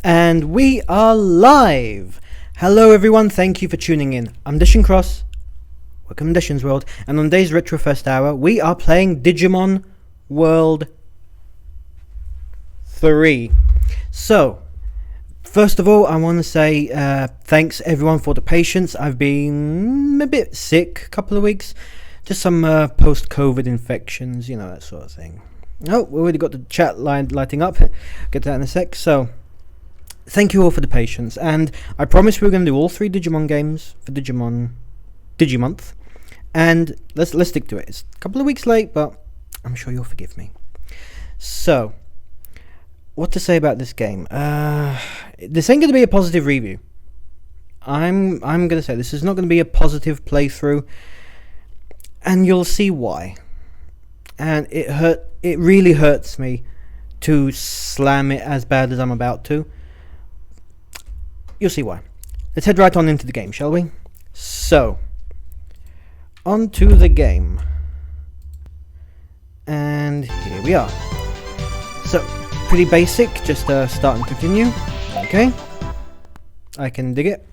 And we are live! Hello everyone, thank you for tuning in. I'm Dishin Cross, welcome to Dishin's World, and on today's Retro First Hour, we are playing Digimon World 3. So, first of all, I want to say thanks everyone for the patience. I've been a bit sick a couple of weeks, just some post-COVID infections, you know, that sort of thing. Oh, we already got the chat line lighting up, get to that in a sec, so... Thank you all for the patience, and I promised we were going to do all 3 Digimon games for Digimonth, and let's stick to it. It's a couple of weeks late, but I'm sure you'll forgive me. So, what to say about this game? This ain't going to be a positive review. I'm going to say this is not going to be a positive playthrough, and you'll see why. And it really hurts me to slam it as bad as I'm about to. You'll see why. Let's head right on into the game, shall we? So, on to the game. And here we are. So, pretty basic, just start and continue. Okay. I can dig it.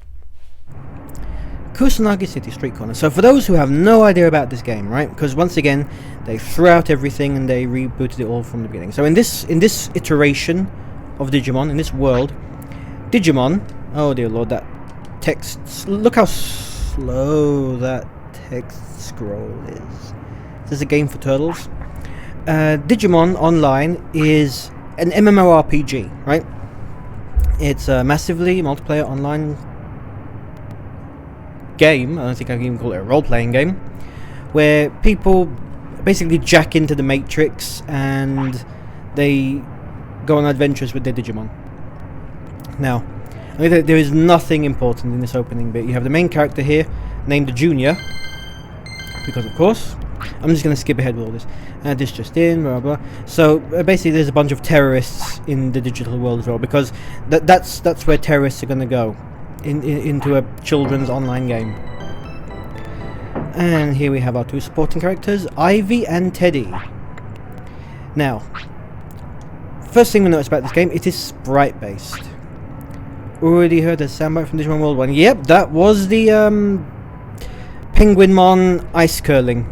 Kusanagi City Street Corner. So for those who have no idea about this game, right? Because once again, they threw out everything and they rebooted it all from the beginning. So in this iteration of Digimon, in this world, Digimon... Oh dear lord, that text... Look how slow that text scroll is. This is a game for turtles. Digimon Online is an MMORPG, right? It's a massively multiplayer online game. I don't think I can even call it a role-playing game. Where people basically jack into the Matrix and they go on adventures with their Digimon. Now... there is nothing important in this opening bit. You have the main character here, named Junior, because of course. I'm just going to skip ahead with all this. This just in, blah blah. So basically, there's a bunch of terrorists in the digital world as well, because that's where terrorists are going to go, into a children's online game. And here we have our 2 supporting characters, Ivy and Teddy. Now, first thing we notice about this game, it is sprite based. Already heard a soundbite from Digimon World 1. Yep, that was the Penguinmon ice curling.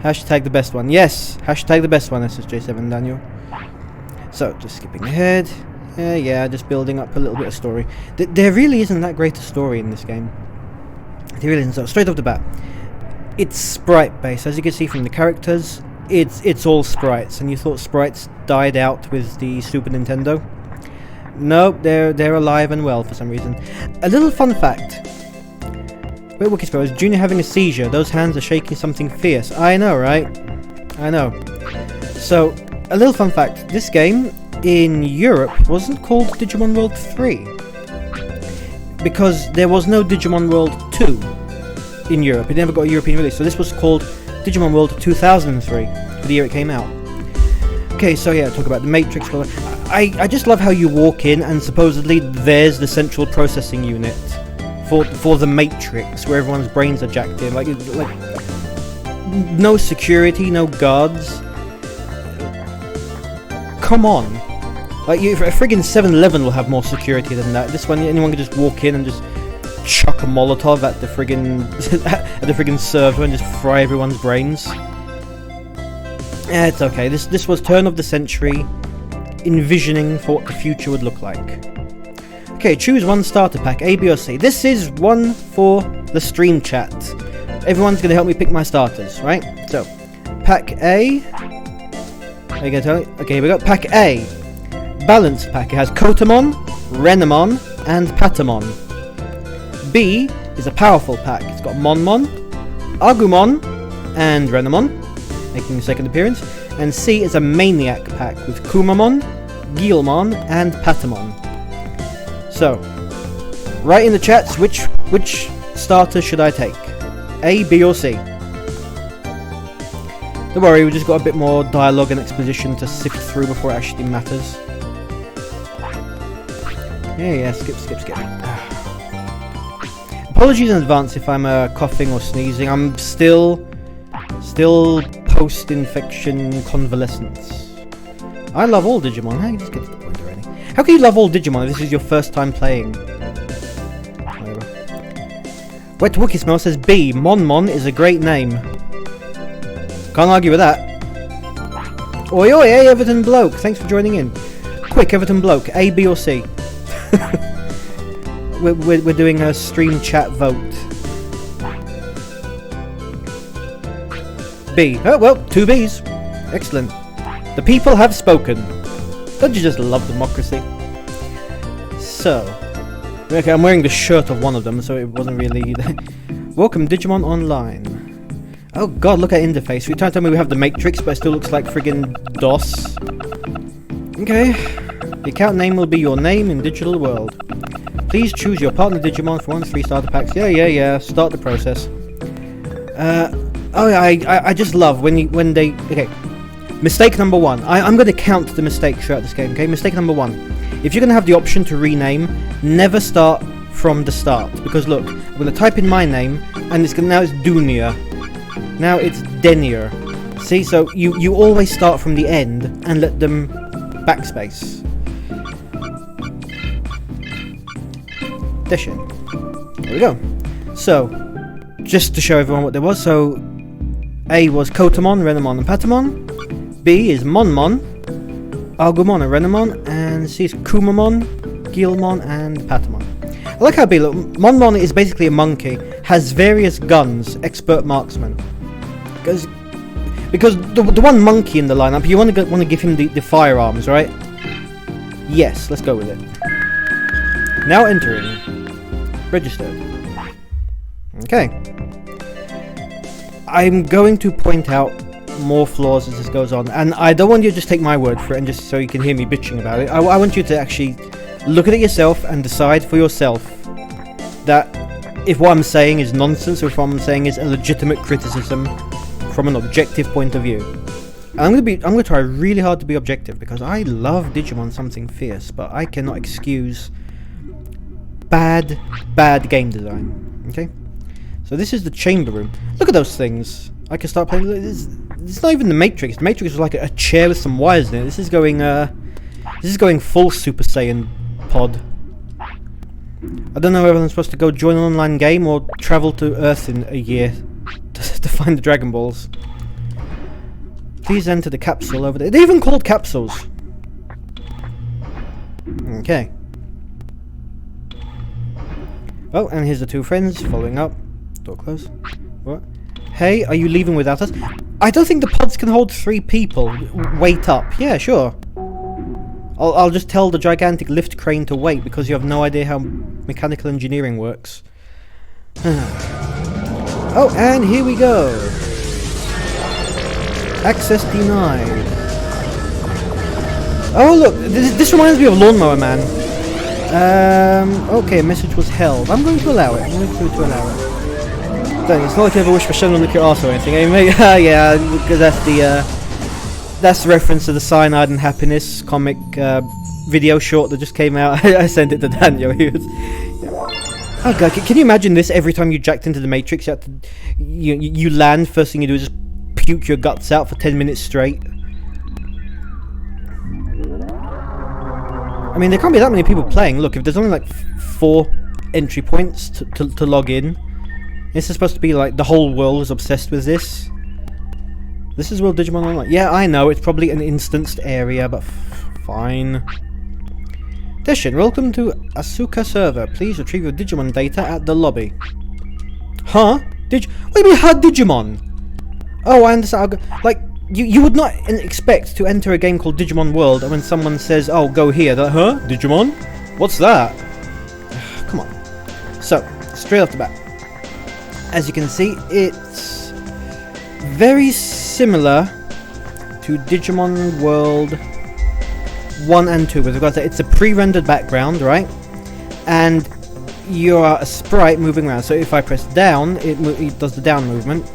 Hashtag the best one. Yes, hashtag the best one, SSJ7 Daniel. So, just skipping ahead. Yeah, just building up a little bit of story. There really isn't that great a story in this game. There really isn't. So, straight off the bat, it's sprite based. As you can see from the characters, it's all sprites. And you thought sprites died out with the Super Nintendo? Nope, they're alive and well for some reason. A little fun fact. Wait, Wikispo, is Junior having a seizure? Those hands are shaking something fierce. I know, right? I know. So, a little fun fact. This game, in Europe, wasn't called Digimon World 3. Because there was no Digimon World 2 in Europe. It never got a European release. So this was called Digimon World 2003, the year it came out. Okay, so yeah, talk about the Matrix. I just love how you walk in and supposedly there's the central processing unit for the Matrix, where everyone's brains are jacked in. Like no security, no guards. Come on, like a friggin' 7-Eleven will have more security than that. This one, anyone can just walk in and just chuck a Molotov at the friggin' server and just fry everyone's brains. It's okay. This was turn of the century, envisioning for what the future would look like. Okay, choose one starter pack, A, B or C. This is one for the stream chat. Everyone's gonna help me pick my starters, right? So, pack A. Are you gonna tell me? Okay, here we go. Pack A. Balanced pack. It has Kotamon, Renamon, and Patamon. B is a powerful pack. It's got Monmon, Agumon, and Renamon, making a second appearance. And C is a Maniac pack with Kumamon, Guilmon, and Patamon. So, write in the chats which starter should I take? A, B, or C? Don't worry, we just got a bit more dialogue and exposition to sift through before it actually matters. Yeah, skip. Apologies in advance if I'm coughing or sneezing. I'm still post-infection convalescence. I love all Digimon. How you just get to the point already? How can you love all Digimon if this is your first time playing? Whatever. Wet Wookie Smell says B. Mon is a great name. Can't argue with that. Oi oi, hey Everton Bloke, thanks for joining in. Quick, Everton Bloke, A, B or C? we're doing a stream chat vote. B. Oh well, 2 B's. Excellent. The people have spoken. Don't you just love democracy? So, okay, I'm wearing the shirt of one of them, so it wasn't really... Welcome Digimon Online. Oh god, look at interface. You're trying to tell me we have the Matrix, but it still looks like friggin' DOS. Okay. The account name will be your name in digital world. Please choose your partner Digimon for 1 3 starter packs. Yeah. Start the process. I just love when they... Okay. Mistake number 1. I'm going to count the mistakes throughout this game, okay? Mistake number 1. If you're going to have the option to rename, never start from the start. Because look, I'm going to type in my name, and now it's Dunia. Now it's Denier. See, so you always start from the end and let them backspace. There we go. So, just to show everyone what there was, so A was Kotamon, Renamon and Patamon. B is Monmon, Agumon and Renamon, and C is Kumamon, Gilmon and Patamon. I like how B, look, Monmon is basically a monkey, has various guns, expert marksman. Because the one monkey in the lineup, you want to give him the firearms, right? Yes, let's go with it. Now entering. Registered. Okay. I'm going to point out more flaws as this goes on, and I don't want you to just take my word for it and just so you can hear me bitching about it. I want you to actually look at it yourself and decide for yourself that if what I'm saying is nonsense or if what I'm saying is a legitimate criticism from an objective point of view. And I'm going to try really hard to be objective because I love Digimon something fierce, but I cannot excuse bad game design. Okay? So this is the chamber room. Look at those things. I can start playing. It's not even the Matrix. The Matrix was like a chair with some wires in it. This is going full Super Saiyan pod. I don't know whether I'm supposed to go join an online game or travel to Earth in a year to find the Dragon Balls. Please enter the capsule over there. They're even called capsules. Okay. Oh, and here's the 2 friends following up. Door closed. What? Hey, are you leaving without us? I don't think the pods can hold 3 people. Wait up. Yeah, sure. I'll just tell the gigantic lift crane to wait because you have no idea how mechanical engineering works. Oh, and here we go. Access denied. Oh look, this reminds me of Lawnmower Man. Okay, a message was held. I'm going to allow it. I'm going to allow it. It's not like you ever wish for Shannon to lick your arse or anything, eh, mate? Yeah, because that's the reference to the Cyanide and Happiness comic video short that just came out. I sent it to Daniel. He was, yeah. Oh god, can you imagine this every time you jacked into the Matrix? You, had to, you land, first thing you do is just puke your guts out for 10 minutes straight. I mean, there can't be that many people playing. Look, if there's only like 4 entry points to log in, this is supposed to be like the whole world is obsessed with this. This is World Digimon Online. Yeah, I know, it's probably an instanced area, but fine. Deshin, welcome to Asuka server. Please retrieve your Digimon data at the lobby. Huh? What do you mean, huh, Digimon? Oh, I understand. Like, you would not expect to enter a game called Digimon World and when someone says, oh, go here, they're like, huh? Digimon? What's that? Come on. So, straight off the bat. As you can see, it's very similar to Digimon World 1 and 2 with regards to it's a pre-rendered background, right? And you're a sprite moving around. So if I press down, it does the down movement.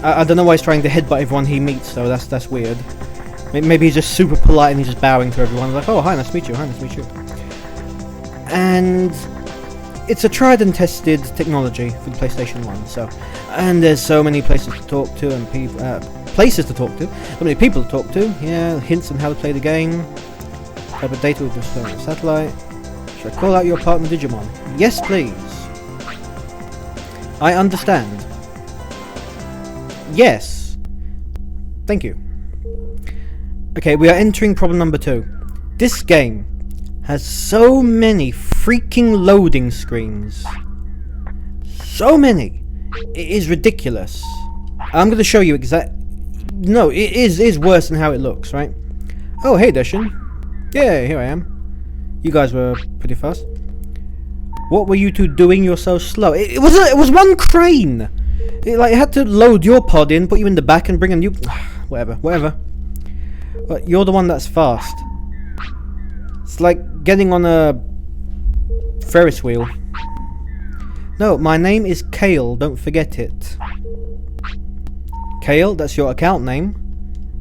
I don't know why he's trying to headbutt everyone he meets, though. That's weird. Maybe he's just super polite and he's just bowing to everyone. Like, oh, hi, nice to meet you. Hi, nice to meet you. And it's a tried and tested technology for the PlayStation 1. So, and there's so many places to talk to and people, places to talk to, so many people to talk to. Yeah, hints on how to play the game. Type of data with the satellite. Should I call out your partner Digimon? Yes, please. I understand. Yes. Thank you. Okay, we are entering problem number 2. This game has so many freaking loading screens. So many. It is ridiculous. I'm going to show you No, it is worse than how it looks, right? Oh, hey, Deshin. Yeah, here I am. You guys were pretty fast. What were you two doing? You're so slow. It was one crane. It had to load your pod in, put you in the back, and bring a new. Whatever. But you're the one that's fast. It's like getting on a Ferris wheel. No, my name is Kale. Don't forget it. Kale, that's your account name.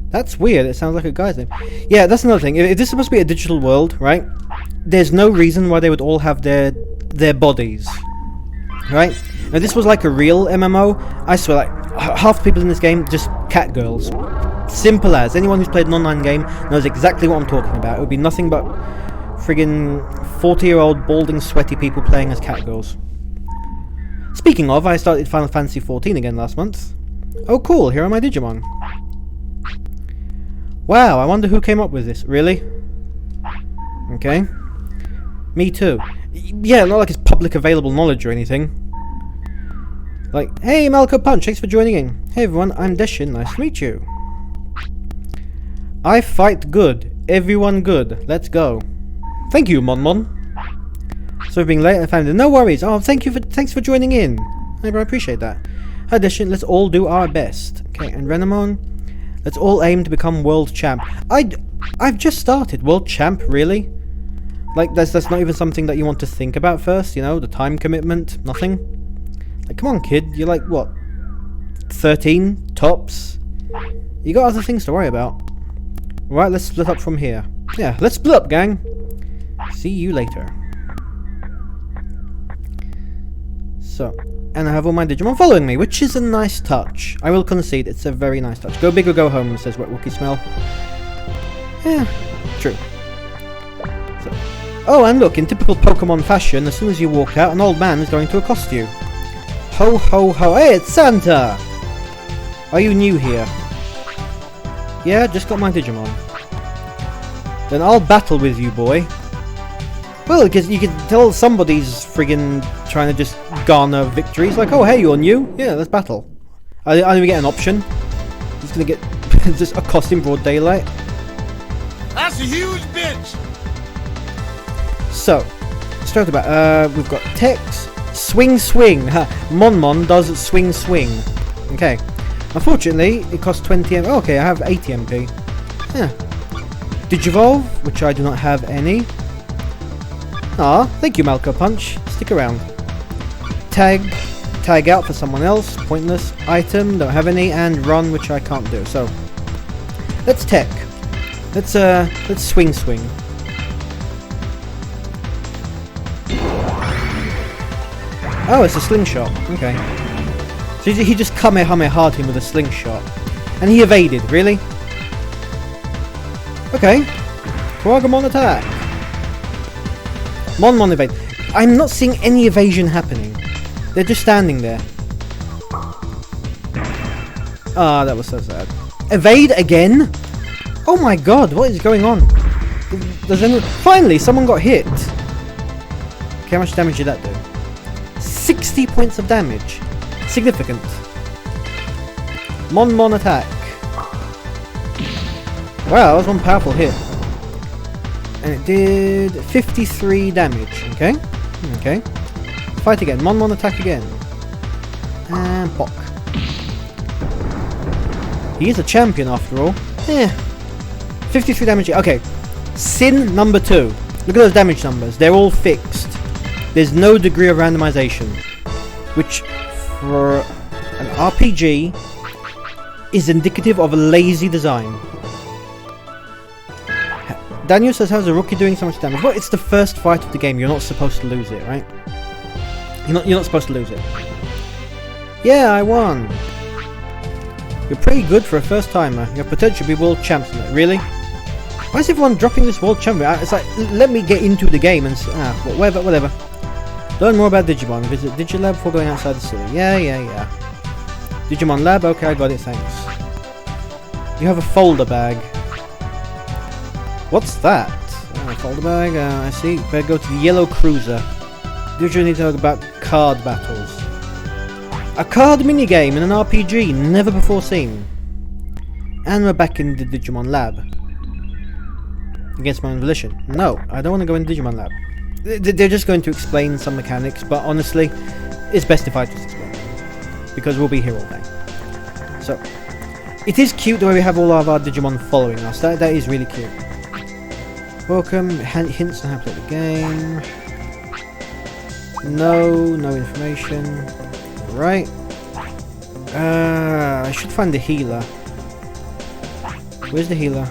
That's weird. It sounds like a guy's name. Yeah, that's another thing. If this is supposed to be a digital world, right? There's no reason why they would all have their bodies, right? Now, this was like a real MMO. I swear, like half the people in this game just cat girls. Simple as. Anyone who's played an online game knows exactly what I'm talking about. It would be nothing but friggin' 40-year-old balding, sweaty people playing as cat girls. Speaking of, I started Final Fantasy XIV again last month. Oh, cool. Here are my Digimon. Wow, I wonder who came up with this. Really? Okay. Me too. Yeah, not like it's public available knowledge or anything. Like, hey, Malco Punch, thanks for joining in. Hey everyone, I'm Deshin, nice to meet you. I fight good. Everyone good. Let's go. Thank you, Monmon. So being late, I found it. No worries. Oh, thanks for joining in. I appreciate that. Hi Deshin, let's all do our best. Okay, and Renamon, let's all aim to become world champ. I've just started. World champ, really? Like, that's not even something that you want to think about first, you know? The time commitment? Nothing? Like, come on, kid. You're like, what? 13? Tops? You got other things to worry about. Right, let's split up from here. Yeah, let's split up, gang. See you later. So, and I have all my Digimon following me, which is a nice touch. I will concede, it's a very nice touch. Go big or go home, says Wet Wookie Smell. Yeah, true. So, oh, and look, in typical Pokemon fashion, as soon as you walk out, an old man is going to accost you. Ho ho ho, hey, it's Santa! Are you new here? Yeah, just got my Digimon. Then I'll battle with you, boy. Well, because you can tell somebody's friggin' trying to just garner victories. Like, oh, hey, you're new? Yeah, let's battle. I don't even get an option. I'm just gonna get just accost in broad daylight. That's a huge bitch! So, straight about, we've got Tex, Swing. Monmon does Swing. Okay. Unfortunately, it costs 20 MP. Oh, okay, I have 80 MP. Yeah. Digivolve, which I do not have any. Ah, thank you, Malco Punch. Stick around. Tag out for someone else. Pointless. Item, don't have any. And run, which I can't do. So, let's tech. Let's swing. Oh, it's a slingshot. Okay. So he just Kamehameha'd him with a slingshot. And he evaded, really? Okay. Quagamon attack. Monmon evade. I'm not seeing any evasion happening. They're just standing there. Ah, that was so sad. Evade again? Oh my god, what is going on? Finally, someone got hit. Okay, how much damage did that do? 60 points of damage. Significant. Monmon attack. Wow, that was one powerful hit. And it did 53 damage. Okay. Okay. Fight again. Monmon attack again. And Bok. He is a champion after all. Yeah. 53 damage. Okay. Sin number 2. Look at those damage numbers. They're all fixed. There's no degree of randomization. Which, for an RPG, is indicative of a lazy design. Daniel says, how's a rookie doing so much damage? Well, it's the first fight of the game. You're not supposed to lose it, right? You're not supposed to lose it. Yeah, I won. You're pretty good for a first timer. You have potential to be world champion. Really? Why is everyone dropping this world champion? It's like, let me get into the game and whatever. Learn more about Digimon. Visit Digilab before going outside the city. Yeah. Digimon Lab. Okay, I got it. Thanks. You have a folder bag. What's that? Folder bag. I see. Better go to the yellow cruiser. Usually need to talk about card battles. A card minigame in an RPG, never before seen. And we're back in the Digimon Lab. Against my own volition. No, I don't want to go in the Digimon Lab. They're just going to explain some mechanics, but honestly, it's best if I just explain. Because we'll be here all day. So, it is cute the way we have all of our Digimon following us. That is really cute. Welcome, hints on how to play the game. No information. Right. I should find the healer. Where's the healer?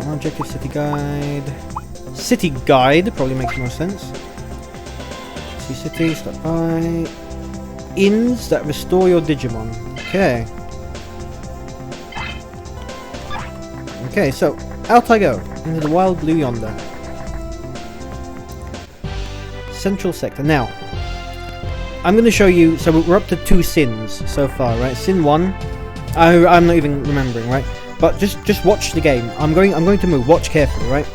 Objective city guide. City guide probably makes more sense. See city, stop by. Inns that restore your Digimon. Okay. Okay, so out I go into the wild blue yonder. Central sector. Now, I'm going to show you. So we're up to 2 sins so far, right? Sin 1. I'm not even remembering, right? But just watch the game. I'm going to move. Watch carefully, right?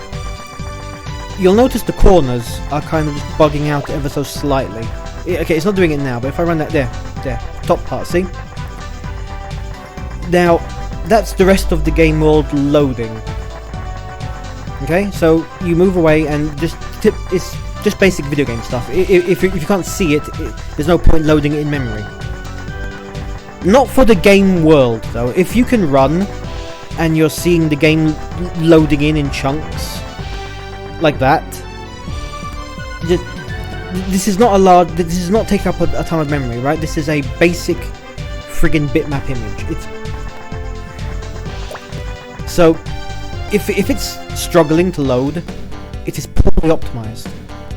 You'll notice the corners are kind of just bugging out ever so slightly. Okay, it's not doing it now, but if I run that there, top part, see? Now, that's the rest of the game world loading. Okay, so you move away and it's just basic video game stuff. If you can't see it, there's no point loading it in memory. Not for the game world, though. If you can run and you're seeing the game loading in chunks like that, this is not this is not taking up a ton of memory, right? This is a basic friggin' bitmap image. So if it's struggling to load, it is poorly optimized.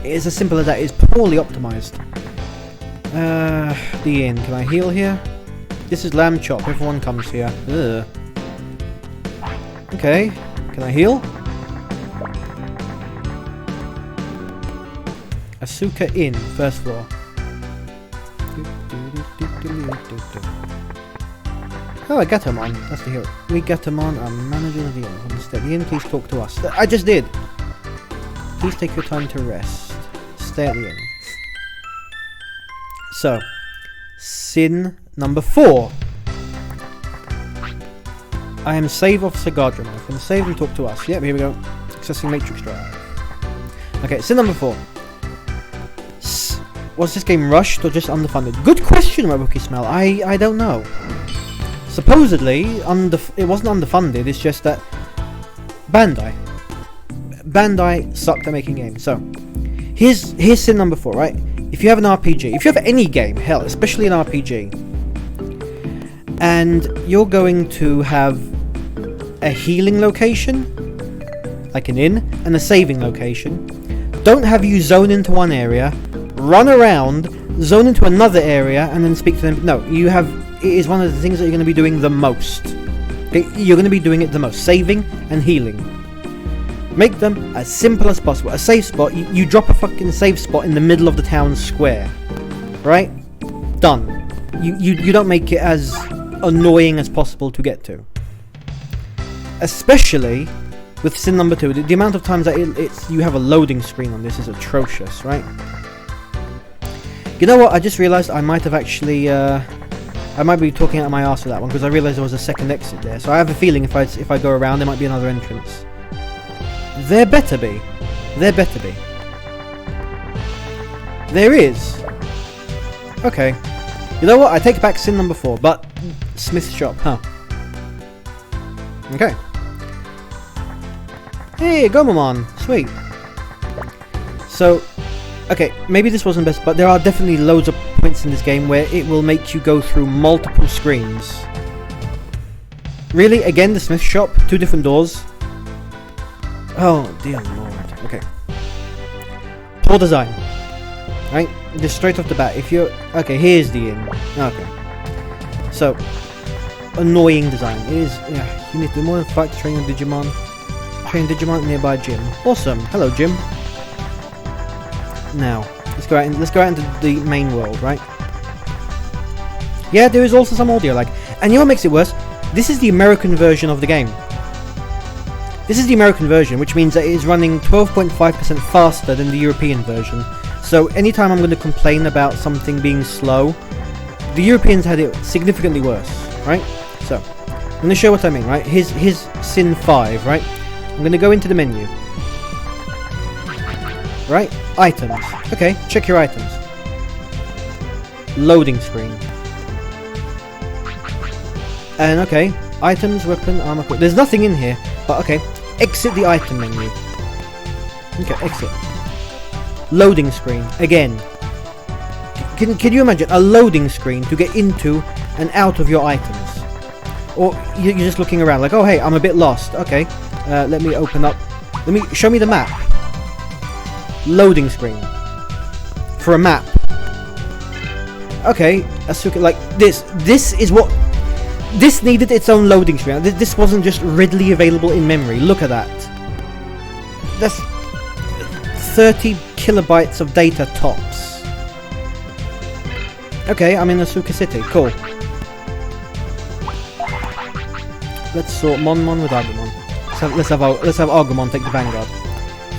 It is as simple as that. It is poorly optimized. The inn. Can I heal here? This is Lamb Chop. Everyone comes here. Ugh. Okay, can I heal? Asuka Inn, first floor. Oh, I Gatomon. That's the hero. We Gatomon are managing the inn. Instead, the inn, please talk to us. I just did! Please take your time to rest. Stay at the inn. So, sin number 4. I am Save Officer Gardner. From the save and talk to us. Yep, here we go. Accessing Matrix Drive. Okay, sin number 4. Was this game rushed or just underfunded? Good question, my Wookie Smell. I don't know. Supposedly, it wasn't underfunded, it's just that Bandai sucked at making games. So, here's sin number 4, right? If you have an RPG, if you have any game, hell, especially an RPG, and you're going to have a healing location, like an inn, and a saving location, don't have you zone into one area, run around, zone into another area, and then speak to them. No, it is one of the things that you're going to be doing the most. Okay? You're going to be doing it the most, saving and healing. Make them as simple as possible. A safe spot, you drop a fucking safe spot in the middle of the town square. Right? Done. You don't make it as annoying as possible to get to. Especially with sin number 2. The amount of times that you have a loading screen on this is atrocious, right? You know what? I just realised I might have actually... I might be talking out of my arse for that one, because I realised there was a second exit there. So I have a feeling if I go around, there might be another entrance. There better be. There better be. There is. Okay. You know what? I take back sin number 4, but Smith's shop, huh? Okay. Hey, Gomamon! Sweet. So, okay, maybe this wasn't best, but there are definitely loads of points in this game where it will make you go through multiple screens. Really? Again, the Smith shop? 2 different doors? Oh, dear lord. Okay. Poor design. Right? Just straight off the bat. If you're... Okay, here's the inn. Okay. So, annoying design. It is. Yeah, you need to do more than fight to train your Digimon. Train Digimon at nearby gym. Awesome. Hello, gym. Now, let's go out into the main world, right? Yeah, there is also some audio lag. And you know what makes it worse? This is the American version of the game. This is the American version, which means that it is running 12.5% faster than the European version. So anytime I'm going to complain about something being slow, the Europeans had it significantly worse, right? So, I'm going to show what I mean, right? Here's Sin 5, right? I'm going to go into the menu. Right? Items. Okay, check your items. Loading screen. And okay, items, weapon, armor. There's nothing in here, but okay. Exit the item menu. Okay, exit. Loading screen again. Can you imagine a loading screen to get into and out of your items? Or you're just looking around like, oh hey, I'm a bit lost. Okay, let me open up. Show me the map. Loading screen for a map. Okay, Asuka, like this. This is what. This needed its own loading screen. This wasn't just readily available in memory. Look at that. That's 30 kilobytes of data tops. Okay, I'm in Asuka City. Cool. Let's sort Monmon with Agumon. Let's have Agumon take the Vanguard.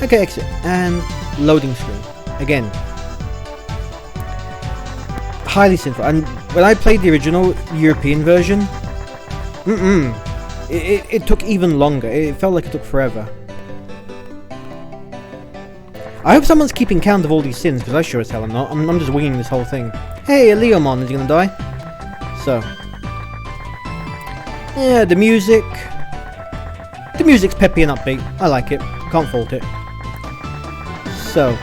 Okay, exit and loading screen again. Highly sinful. And when I played the original European version, it took even longer. It felt like it took forever. I hope someone's keeping count of all these sins, because I sure as hell am not. I'm just winging this whole thing. Hey, a Leomon is gonna die. So, yeah, the music. The music's peppy and upbeat. I like it. Can't fault it. So,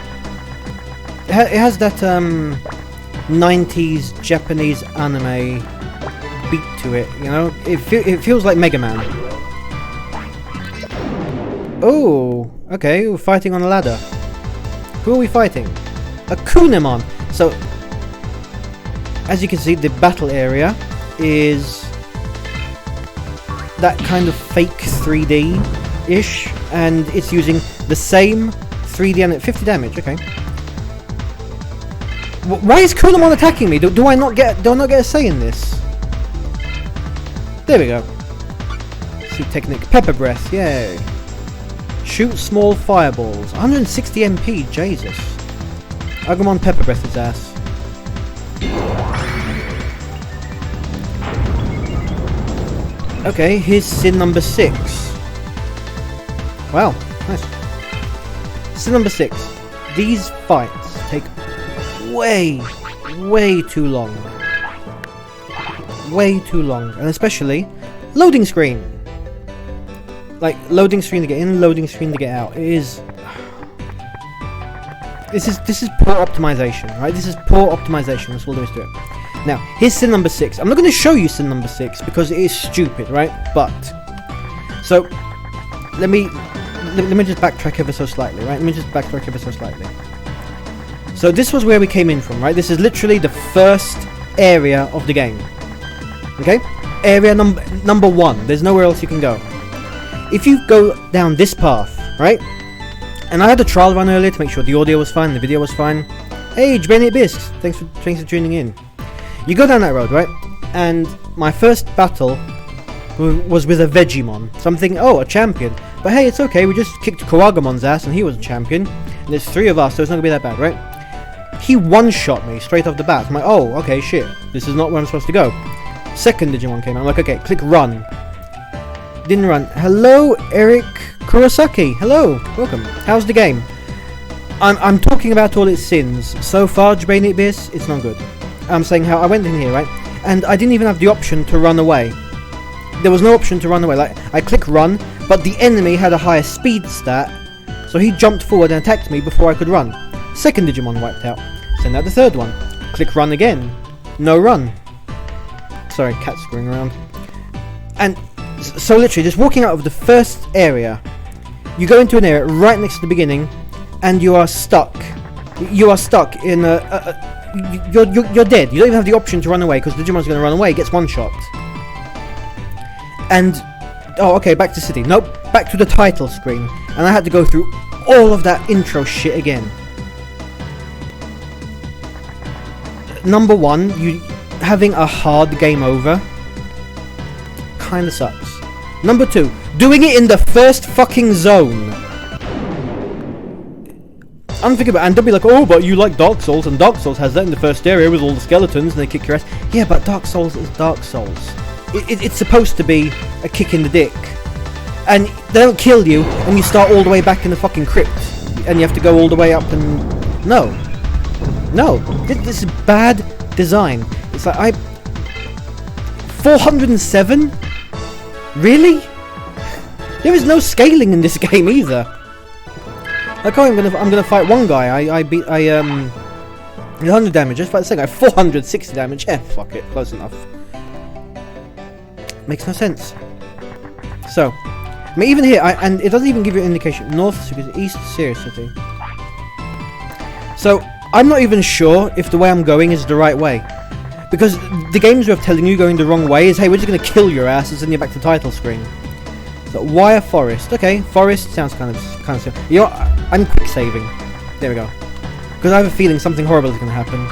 it has that 90s Japanese anime beat to it, you know? It feels like Mega Man. Oh, okay, we're fighting on a ladder. Who are we fighting? A Kunemon! So, as you can see, the battle area is that kind of fake 3D-ish, and it's using the same 3D and 50 damage, okay. Why is Kunemon attacking me? Do I not get a say in this? There we go. See technique. Pepper breath, yay. Shoot small fireballs. 160 MP, Jesus. Agumon pepper breath his ass. Okay, here's sin number 6. Wow, nice. Sin number 6. These fights take way too long. Way too long. And especially loading screen. Like loading screen to get in, loading screen to get out. It is This is poor optimization, right? This is poor optimization. That's all there is to it. Now, here's sin number 6. I'm not going to show you sin number 6 because it is stupid, right? But so let me just backtrack ever so slightly, right? So this was where we came in from, right? This is literally the first area of the game. Okay? Area number 1. There's nowhere else you can go. If you go down this path, right? And I had a trial run earlier to make sure the audio was fine, the video was fine. Hey, Jbeni Bisks, thanks for tuning in. You go down that road, right? And my first battle was with a Vegemon. Something, oh, a champion. But hey, it's okay, we just kicked Kawagamon's ass and he was a champion. And there's 3 of us, so it's not gonna be that bad, right? He one-shot me straight off the bat. I'm like, oh, okay, shit. This is not where I'm supposed to go. Second Digimon came out. I'm like, okay, click run. Didn't run. Hello, Eric Kurosaki. Hello, welcome. How's the game? I'm talking about all its sins. So far, Jbeni Bis, it's not good. I'm saying how I went in here, right? And I didn't even have the option to run away. There was no option to run away. Like, I click run, but the enemy had a higher speed stat, so he jumped forward and attacked me before I could run. Second Digimon wiped out. Send out the third one. Click run again. No run. Sorry, cat's screwing around. And so literally, just walking out of the first area, you go into an area right next to the beginning, and you are stuck. You are stuck in you're dead. You don't even have the option to run away because the Digimon's going to run away. It gets one shot. And oh, okay, back to city. Nope, back to the title screen, and I had to go through all of that intro shit again. Number one, you having a hard game over kinda sucks. Number two, doing it in the first fucking zone. Unthinkable. And they'll be like, oh, but you like Dark Souls, and Dark Souls has that in the first area with all the skeletons and they kick your ass. Yeah, but Dark Souls is Dark Souls. It's supposed to be a kick in the dick. And they don't kill you, and you start all the way back in the fucking crypt. And you have to go all the way up and... No. This is bad design. It's like, 407? Really? There is no scaling in this game either. Like, oh, I'm gonna fight one guy. I 100 damage. Just about the second guy, 460 damage. Yeah, fuck it, close enough. Makes no sense. So, I mean, even here, and it doesn't even give you an indication. North City, East Serious City. So, I'm not even sure if the way I'm going is the right way. Because the game's way of telling you going the wrong way is, hey, we're just gonna kill your asses and you're back to the title screen. So, why a forest? Okay, forest sounds kind of simple. You know, I'm quick saving. There we go. Because I have a feeling something horrible is going to happen.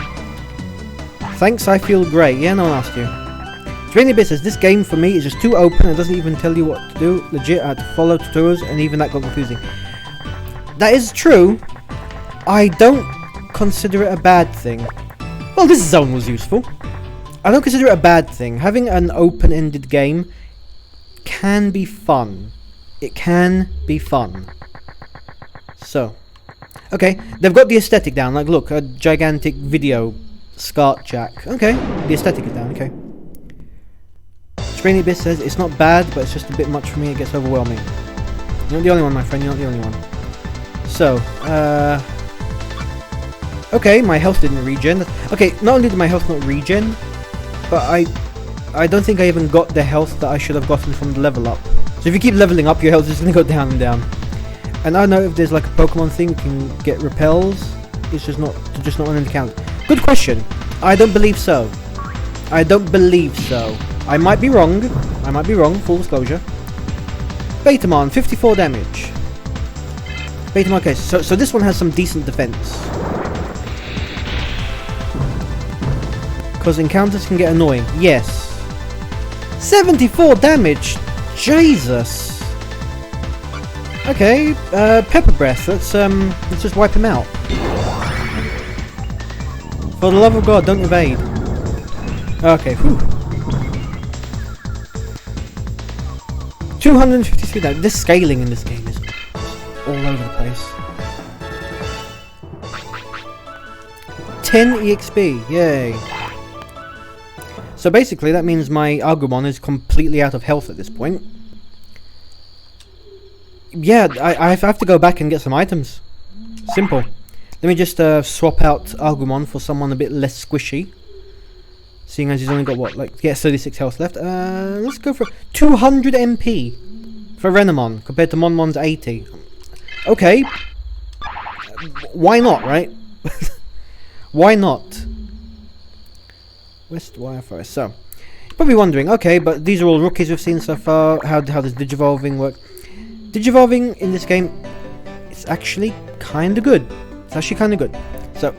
Thanks, I feel great. Yeah, no one asked you. Trainee Bit says, this game for me is just too open and doesn't even tell you what to do. Legit, I had to follow tutorials and even that got confusing. That is true. I don't consider it a bad thing. Well, this zone was useful. I don't consider it a bad thing. Having an open-ended game can be fun. It can be fun. So, okay, they've got the aesthetic down. Like, look, a gigantic video SCART jack. Okay, the aesthetic is down. Okay. Trainee Biss says it's not bad, but it's just a bit much for me. It gets overwhelming. You're not the only one, my friend. You're not the only one. So, okay, my health didn't regen. Okay, not only did my health not regen, but I don't think I even got the health that I should have gotten from the level up. So if you keep leveling up, your health is going to go down and down. And I don't know if there's like a Pokemon thing you can get repels. It's just not on an account. Good question. I don't believe so. I don't believe so. I might be wrong. Full disclosure. Betamon, 54 damage. Betamon, okay, so this one has some decent defense. Because encounters can get annoying. Yes. 74 damage! Jesus! Okay, Pepper Breath, let's just wipe him out. For the love of God, don't evade. Okay, whew. 253 damage. This scaling in this game is all over the place. 10 EXP, yay. So basically that means my Agumon is completely out of health at this point. Yeah, I have to go back and get some items. Simple. Let me just swap out Agumon for someone a bit less squishy. Seeing as he's only got what, like, 36 health left. Let's go for 200 MP for Renamon compared to Monmon's 80. Okay. Why not, right? Why not? West Wire Forest. So, you're probably wondering, okay, but these are all rookies we've seen so far. How does Digivolving work? Digivolving in this game, it's actually kind of good. It's actually kind of good. So,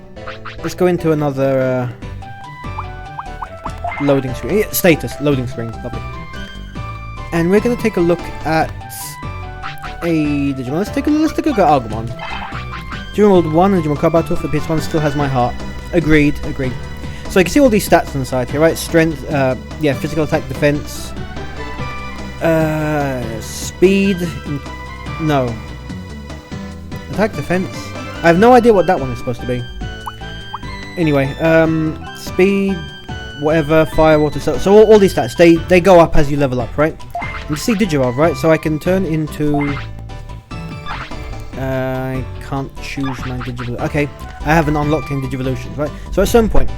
let's go into another loading screen. Yeah, status, loading screen. Lovely. And we're going to take a look at a Digimon. Let's take a look at Agumon. Digimon World 1 and Digimon Card Battle for PS1 still has my heart. Agreed. So you can see all these stats on the side here, right? Strength, yeah, physical attack, defense, speed, no. Attack, defense. I have no idea what that one is supposed to be. Anyway, speed, whatever, fire, water, so all these stats, they go up as you level up, right? And you see Digivolve, right? So I can turn into... I can't choose my Digivolution. Okay, I haven't unlocked any Digivolutions, right? So at some point,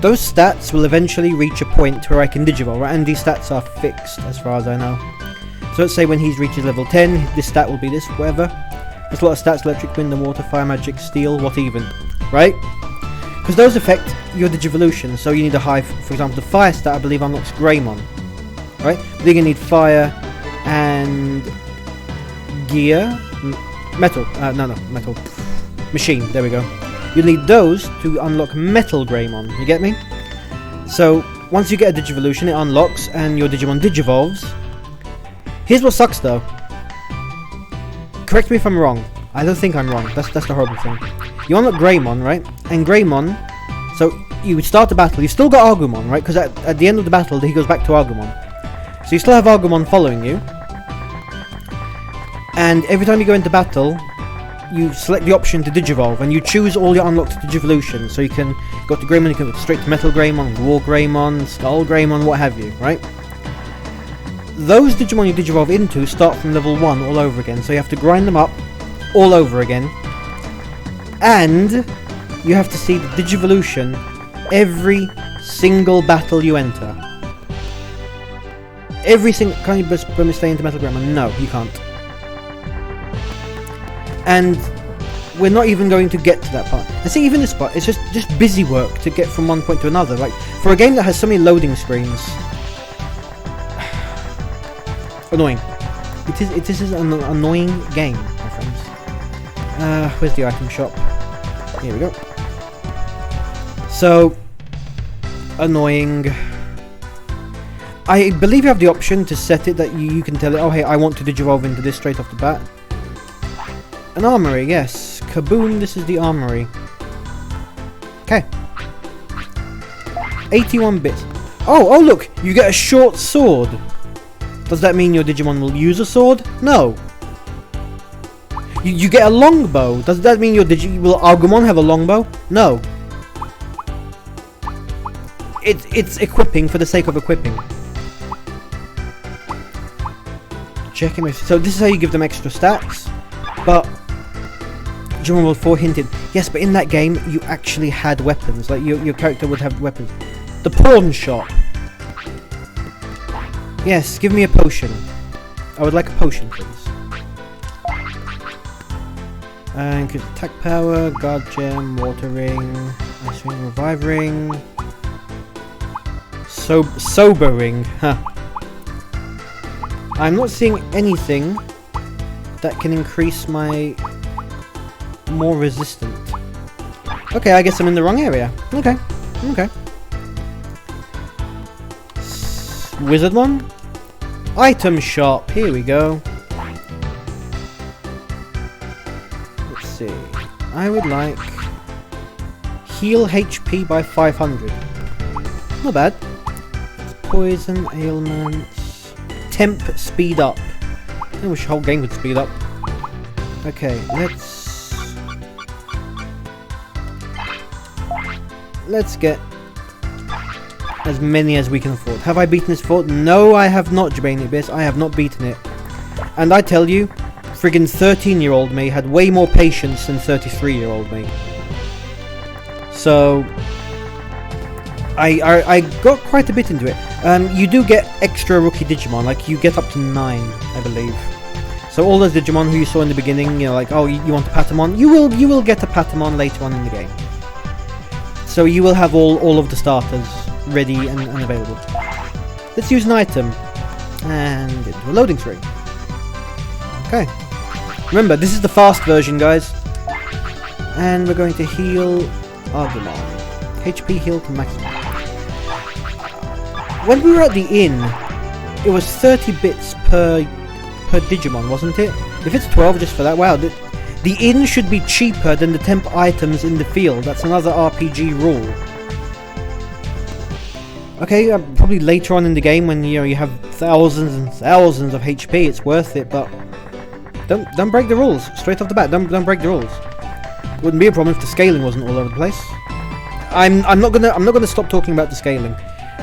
those stats will eventually reach a point where I can Digivolve, right? And these stats are fixed, as far as I know. So let's say when he reaches level 10, this stat will be this, whatever. There's a lot of stats, electric, wind and water, fire, magic, steel, what even, right? Because those affect your Digivolution, so you need a high, for example, the fire stat, I believe, unlocks Greymon. right? But you're gonna need fire and gear, metal. No, metal. Machine. There we go. You need those to unlock Metal Greymon. You get me? So once you get a Digivolution, it unlocks and your Digimon digivolves. Here's what sucks though. Correct me if I'm wrong. I don't think I'm wrong. That's the horrible thing. You unlock Greymon, right? And Greymon, so you start the battle. You've still got Agumon, right? Because at the end of the battle, he goes back to Agumon. So you still have Agumon following you. And every time you go into battle, you select the option to Digivolve, and you choose all your unlocked Digivolutions. So you can go to Greymon, you can go straight to Metal Greymon, War Greymon, Skull Greymon, what have you, right? Those Digimon you Digivolve into start from level 1 all over again, so you have to grind them up all over again. And you have to see the Digivolution every single battle you enter. Every single... Can't you stay into Metal Greymon? No, you can't. And we're not even going to get to that part. And see, even this part, it's just busy work to get from one point to another. Like, for a game that has so many loading screens... annoying. It is an annoying game, my friends. Where's the item shop? Here we go. So... annoying. I believe you have the option to set it that you can tell it, oh hey, I want to Digivolve into this straight off the bat. An armory, yes. Kaboom, this is the armory. Okay. 81 bits. Oh, look! You get a short sword. Does that mean your Digimon will use a sword? No. You get a longbow. Does that mean will Agumon have a longbow? No. It's equipping for the sake of equipping. Checking if... So this is how you give them extra stats. But... Digimon World 4 hinted, yes, but in that game, you actually had weapons. Like, your character would have weapons. The pawn shop. Yes, give me a potion. I would like a potion, please. And attack power, guard gem, water ring, ice ring, revive ring. Sober ring, huh. I'm not seeing anything that can increase my... more resistant. Okay, I guess I'm in the wrong area. Okay. Wizardmon? Item shop. Here we go. Let's see. I would like... heal HP by 500. Not bad. Poison, ailments... temp, speed up. I wish the whole game would speed up. Okay, let's get as many as we can afford. Have I beaten this fort? No, I have not, Jabane Abyss. I have not beaten it. And I tell you, friggin' 13-year-old me had way more patience than 33-year-old me. So... I got quite a bit into it. You do get extra rookie Digimon, like you get up to 9, I believe. So all those Digimon who you saw in the beginning, you know, like, oh, you want a Patamon? You will get a Patamon later on in the game. So you will have all of the starters ready and available. Let's use an item. And into a loading screen. Okay. Remember, this is the fast version, guys. And we're going to heal Agumon. HP heal to maximum. When we were at the inn, it was 30 bits per Digimon, wasn't it? If it's 12 just for that, wow. The inn should be cheaper than the temp items in the field. That's another RPG rule. Okay, probably later on in the game when you have thousands and thousands of HP, it's worth it. But don't break the rules straight off the bat. Don't break the rules. Wouldn't be a problem if the scaling wasn't all over the place. I'm not gonna stop talking about the scaling.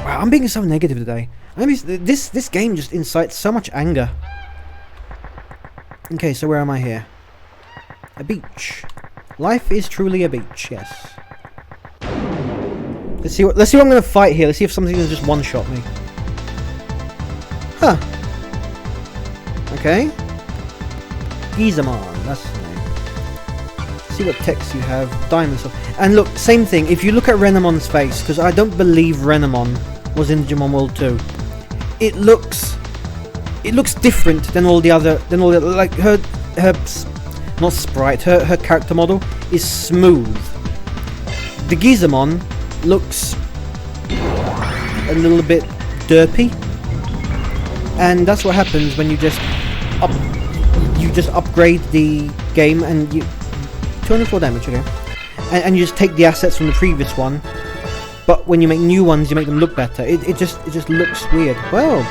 Wow, I'm being so negative today. I mean, this game just incites so much anger. Okay, so where am I here? A beach. Life is truly a beach, yes. Let's see what I'm gonna fight here. Let's see if something can just one-shot me. Huh. Okay. Gizamon, that's the name. Let's see what text you have. Diamond stuff. And look, same thing. If you look at Renamon's face, because I don't believe Renamon was in Digimon World 2. it looks different than all the other, like her not sprite, her character model is smooth. The Digimon looks a little bit derpy, and that's what happens when you just upgrade the game and you 204 damage, okay, and you just take the assets from the previous one, but when you make new ones you make them look better. It just looks weird. Well,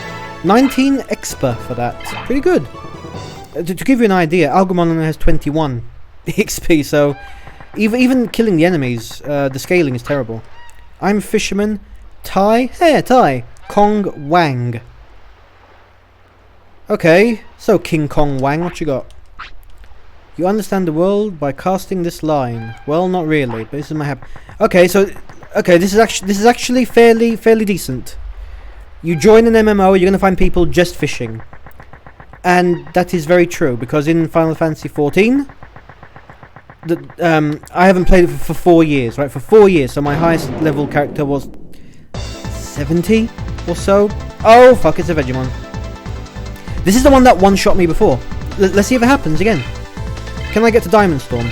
19 expa for that, pretty good. To give you an idea, Agumon only has 21 XP, so even killing the enemies, the scaling is terrible. I'm Fisherman Tai. Hey, Tai. Kong Wang. Okay, so King Kong Wang, what you got? You understand the world by casting this line. Well, not really, but this is my Okay, so this is actually fairly decent. You join an MMO, you're gonna find people just fishing. And that is very true, because in Final Fantasy XIV, I haven't played it for 4 years, right? For 4 years, so my highest level character was 70 or so. Oh fuck, it's a Vegemon. This is the one that one-shot me before. Let's see if it happens again. Can I get to Diamond Storm?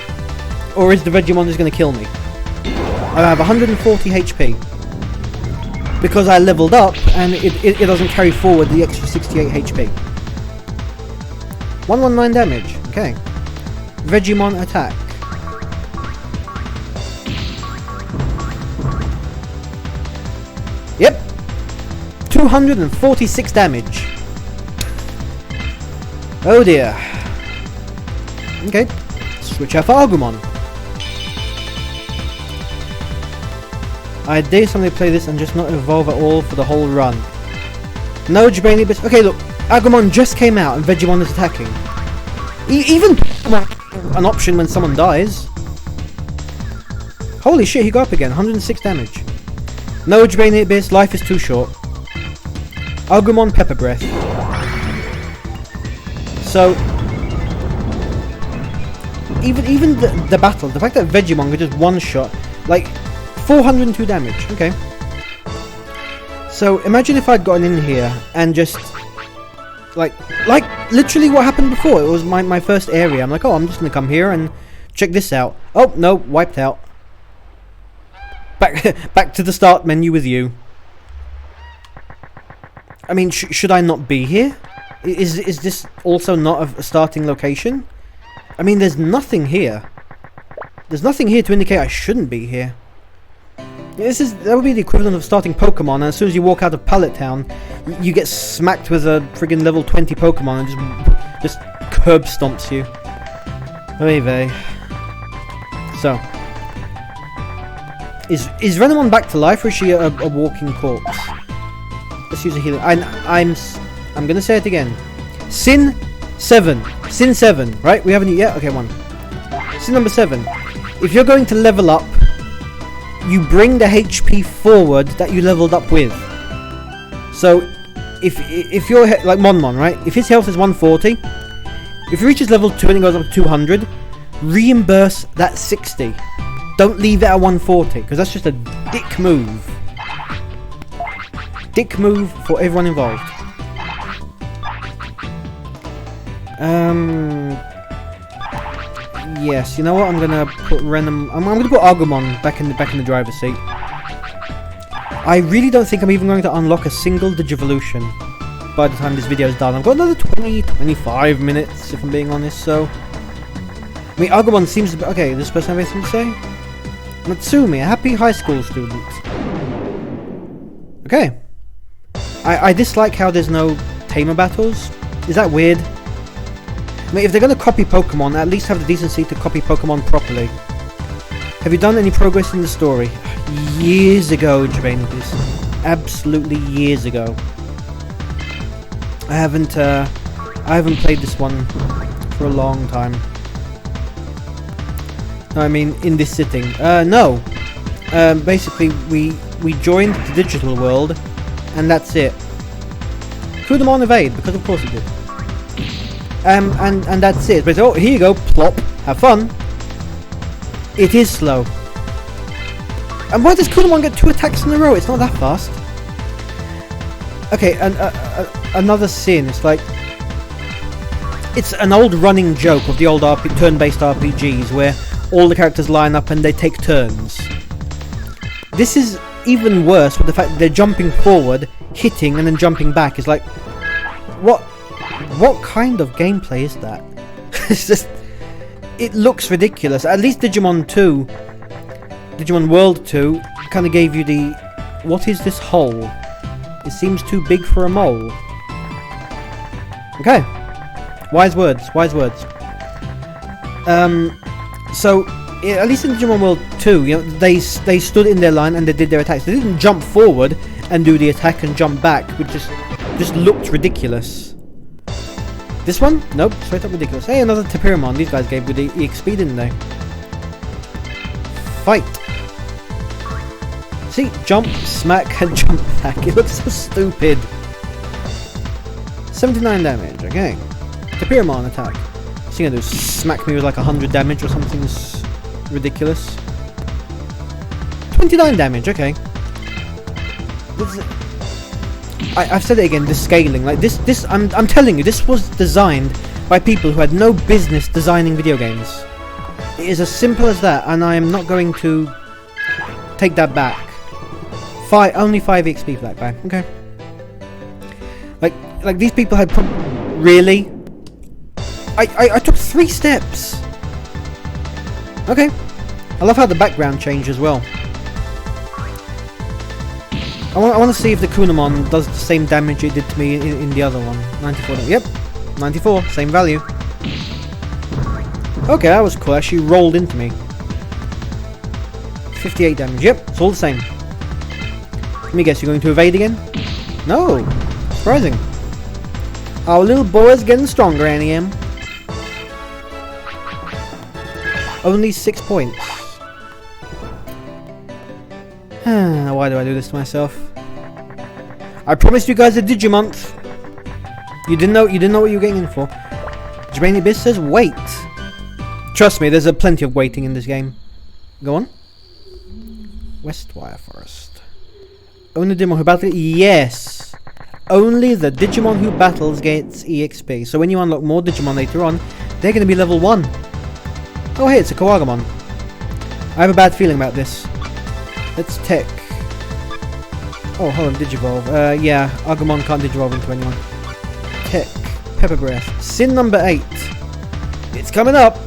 Or is the Vegemon just going to kill me? I have 140 HP. Because I leveled up, and it doesn't carry forward the extra 68 HP. 119 damage. Okay. Vegemon attack. Yep. 246 damage. Oh dear. Okay. Switch out for Agumon. I dare somebody play this and just not evolve at all for the whole run. No Jabani bits. Okay, look. Agumon just came out and Vegemon is attacking. Even an option when someone dies. Holy shit, he got up again. 106 damage. No Jabani bits. Life is too short. Agumon Pepper Breath. So, even the battle, the fact that Vegemon could just one-shot, like, 402 damage, okay. So, imagine if I'd gotten in here and just, like literally what happened before. It was my first area. I'm like, oh, I'm just gonna come here and check this out. Oh, no, wiped out. Back to the start menu with you. I mean, should I not be here? Is this also not a starting location? I mean, there's nothing here. There's nothing here to indicate I shouldn't be here. That would be the equivalent of starting Pokemon, and as soon as you walk out of Pallet Town, you get smacked with a friggin' level 20 Pokemon and just curb stomps you. Oy vey. So, is Renamon back to life, or is she a walking corpse? Let's use a healing. I'm gonna say it again. Sin 7, right? We haven't yet. Okay, 1. Sin number 7. If you're going to level up, you bring the HP forward that you leveled up with. So, if you're like Monmon, right? If his health is 140, if he reaches level 2 and it goes up to 200, reimburse that 60. Don't leave it at 140, because that's just a dick move. Dick move for everyone involved. Yes, you know what? I'm gonna put I'm gonna put Agumon back in the driver's seat. I really don't think I'm even going to unlock a single Digivolution by the time this video is done. I've got another 25 minutes, if I'm being honest. So, I mean, Agumon seems to be okay. This person have anything to say? Natsumi, a happy high school student. Okay. I dislike how there's no tamer battles. Is that weird? I mean, if they're going to copy Pokemon, at least have the decency to copy Pokemon properly. Have you done any progress in the story? Years ago, Javanus. Absolutely years ago. I haven't played this one for a long time. No, I mean, in this sitting. No. Basically, we joined the digital world, and that's it. Kudamon evade, because of course it did. And that's it. But oh, here you go, plop, have fun. It is slow. And why does Kudamon get 2 attacks in a row? It's not that fast. Okay, and another sin. It's like it's an old running joke of the old turn-based RPGs where all the characters line up and they take turns. This is even worse with the fact that they're jumping forward, hitting, and then jumping back. It's like, what kind of gameplay is that? It's just, it looks ridiculous. At least Digimon World 2 kind of gave you the, what is this hole? It seems too big for a mole. Okay. Wise words, wise words. So, at least in Digimon World 2, you know, they stood in their line and they did their attacks. They didn't jump forward and do the attack and jump back, which just looked ridiculous. This one? Nope, straight up ridiculous. Hey, another Tapiromon. These guys gave with the EXP, didn't they? Fight! See, jump, smack, and jump back. It looks so stupid. 79 damage, okay. Tapiromon attack. What's he gonna do? Smack me with like 100 damage or something ridiculous? 29 damage, okay. I've said it again, the scaling. Like this I'm telling you, this was designed by people who had no business designing video games. It is as simple as that, and I am not going to take that back. Only 5 XP for that guy. Okay. Like these people had really? I took 3 steps. Okay. I love how the background changed as well. I want to see if the Kunamon does the same damage it did to me in the other one. 94. Yep. 94. Same value. Okay, that was cool. Actually rolled into me. 58 damage. Yep. It's all the same. Let me guess, you're going to evade again? No. Surprising. Our little boy is getting stronger, Annie. Only 6 points. Why do I do this to myself? I promised you guys a Digimonth. You didn't know what you were getting in for. Jermaine Abyss says wait. Trust me, there's plenty of waiting in this game. Go on. Westwire Forest. Only Digimon who battle? Yes. Only the Digimon who battles gets EXP. So when you unlock more Digimon later on, they're going to be level 1. Oh hey, it's a Kawagamon. I have a bad feeling about this. Let's tech. Oh, hold on, Digivolve. Yeah, Agumon can't Digivolve into anyone. Tech. Pepper Breath. Sin number 8. It's coming up.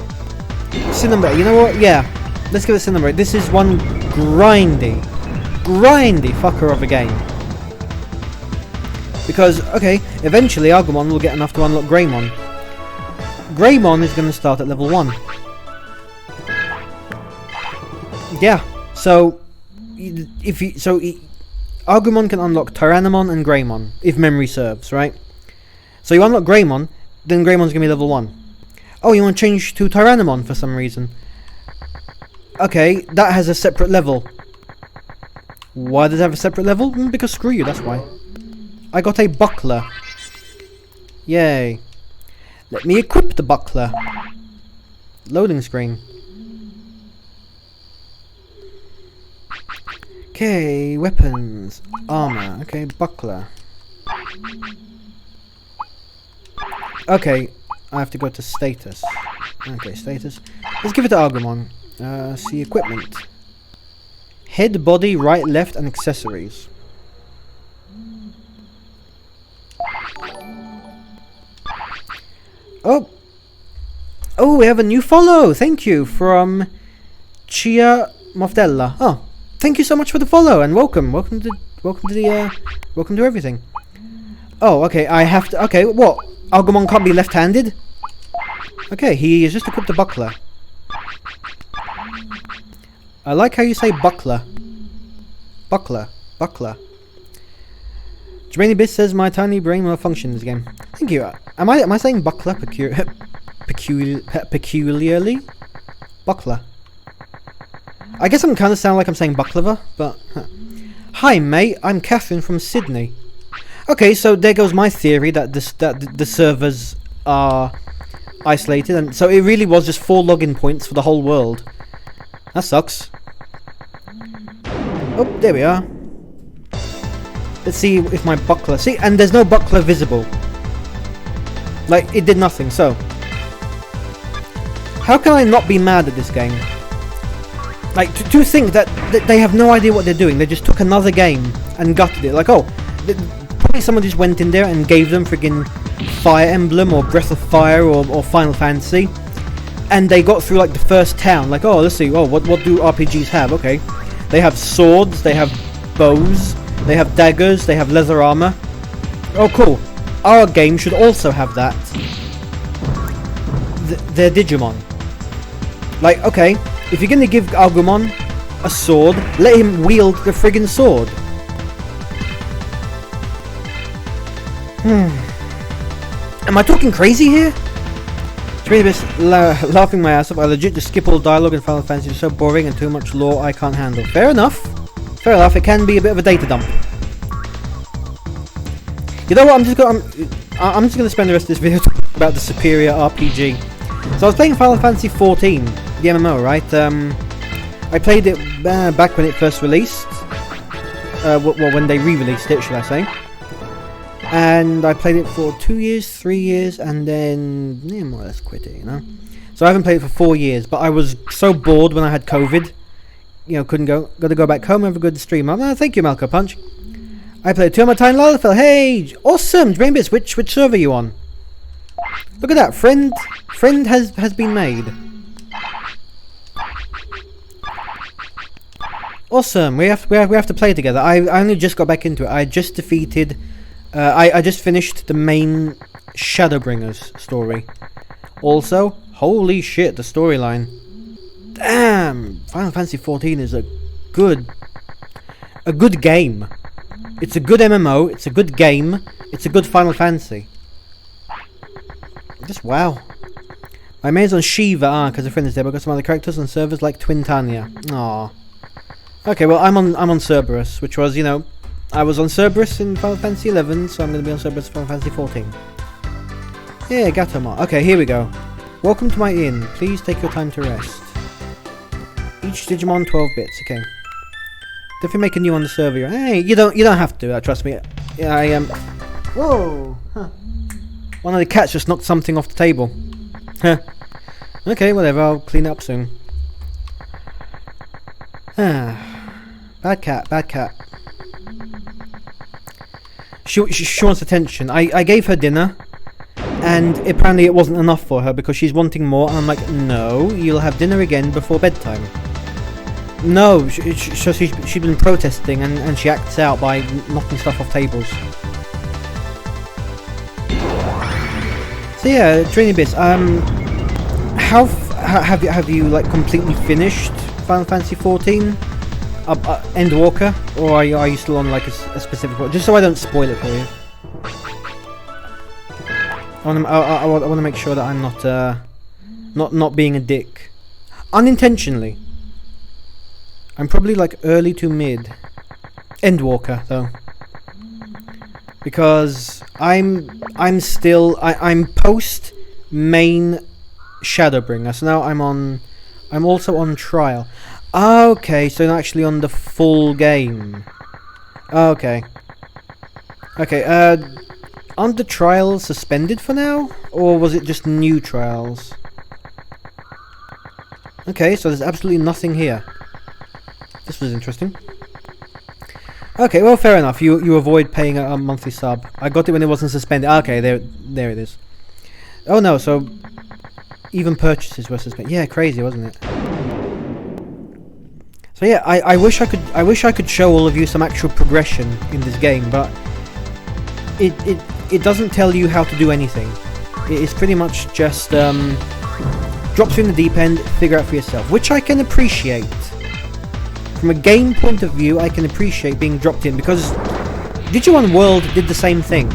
Sin number 8. You know what? Yeah. Let's give it sin number 8. This is one grindy fucker of a game. Because, okay, eventually Agumon will get enough to unlock Greymon. Greymon is going to start at level 1. Yeah, so Agumon can unlock Tyrannomon and Greymon, if memory serves, right? So you unlock Greymon, then Greymon's gonna be level 1. Oh, you want to change to Tyrannomon for some reason. Okay, that has a separate level. Why does it have a separate level? Because screw you, that's why. I got a buckler. Yay. Let me equip the buckler. Loading screen. Okay, weapons, armor, okay, buckler. Okay, I have to go to status. Okay, status. Let's give it to Agumon. See equipment. Head, body, right, left, and accessories. Oh! Oh, we have a new follow! Thank you, from Chia Mofdella. Oh. Thank you so much for the follow and welcome to everything. Oh, okay, I have to. Okay, what? Agumon can't be left-handed? Okay, he has just equipped a buckler. I like how you say buckler. Buckler. Jermaine Abyss says my tiny brain will function in this game. Thank you. Am I saying buckler peculiarly? Buckler. I guess I'm kind of sound like I'm saying baklava, but... Hi mate, I'm Catherine from Sydney. Okay, so there goes my theory that the servers are isolated, and so it really was just 4 login points for the whole world. That sucks. Oh, there we are. Let's see if my buckler... See, and there's no buckler visible. Like, it did nothing, so... How can I not be mad at this game? Like, to think that they have no idea what they're doing. They just took another game and gutted it. Like, oh, probably someone just went in there and gave them friggin' Fire Emblem or Breath of Fire or Final Fantasy. And they got through, like, the first town. Like, oh, let's see, oh, what do RPGs have? Okay. They have swords, they have bows, they have daggers, they have leather armor. Oh, cool. Our game should also have that. They're Digimon. Like, okay, if you're gonna give Agumon a sword, let him wield the friggin' sword. Am I talking crazy here? Laughing my ass off. I legit just skip all dialogue in Final Fantasy. It's so boring and too much lore I can't handle. Fair enough. Fair enough. It can be a bit of a data dump. You know what? I'm just gonna spend the rest of this video talking about the superior RPG. So I was playing Final Fantasy 14, the MMO, right? I played it back when it first released. Well, when they re-released it, should I say? And I played it for 2 years, 3 years, and then more or less quit it, you know. So I haven't played it for 4 years, but I was so bored when I had COVID. You know, couldn't go. Got to go back home and have a good stream. Thank you, Malco Punch. I played Turmatine Lalafell. Hey, awesome, Drainbits. Which server are you on? Look at that, friend has been made. Awesome. We have to play together. I only just got back into it. I just defeated. I just finished the main Shadowbringers story. Also, holy shit, the storyline. Damn, Final Fantasy 14 is a good game. It's a good MMO, it's a good game, it's a good Final Fantasy. Just wow. My main's on Shiva, because a friend is there, but I've got some other characters on servers like Twintania. Aww. Okay, well I'm on Cerberus, which was, you know, I was on Cerberus in Final Fantasy 11, so I'm going to be on Cerberus in Final Fantasy 14. Yeah, Gatomar. Okay, here we go. Welcome to my inn. Please take your time to rest. Each Digimon 12 bits. Okay. Definitely make a new on the server. Hey, you don't have to. Trust me. Yeah, I am. Whoa. Huh. One of the cats just knocked something off the table. Huh. Okay, whatever. I'll clean it up soon. Bad cat. Bad cat. She wants attention. I gave her dinner, and apparently it wasn't enough for her because she's wanting more. And I'm like, no, you'll have dinner again before bedtime. No, she's been protesting, and she acts out by knocking stuff off tables. So yeah, Training Bits. How have you like completely finished Final Fantasy 14? Endwalker, or are you still on like a specific one? Just so I don't spoil it for you. I want to make sure that I'm not being a dick, unintentionally. I'm probably like early to mid Endwalker though, because I'm post main Shadowbringer. So now I'm also on trial. Okay, so not actually on the full game. Okay. Okay, aren't the trials suspended for now? Or was it just new trials? Okay, so there's absolutely nothing here. This was interesting. Okay, well, fair enough. You avoid paying a monthly sub. I got it when it wasn't suspended. Okay, there it is. Oh no, so even purchases were suspended. Yeah, crazy, wasn't it? So yeah, I wish I could show all of you some actual progression in this game, but it doesn't tell you how to do anything. It is pretty much just drops you in the deep end, figure out for yourself, which I can appreciate. From a game point of view, I can appreciate being dropped in, because Digimon World did the same thing,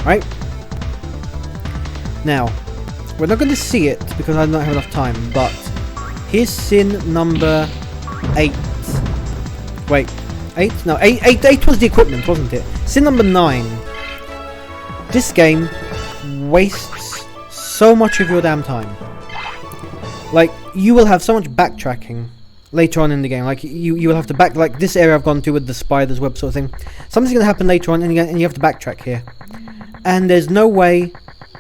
right? Now, we're not going to see it because I don't have enough time, but here's sin number 8. Wait, 8? No, 8 was the equipment, wasn't it? Sin number 9. This game wastes so much of your damn time. Like, you will have so much backtracking. later on in the game. Like you will have to back, like this area I've gone to with the spider's web sort of thing. Something's going to happen later on, and you have to backtrack here. And there's no way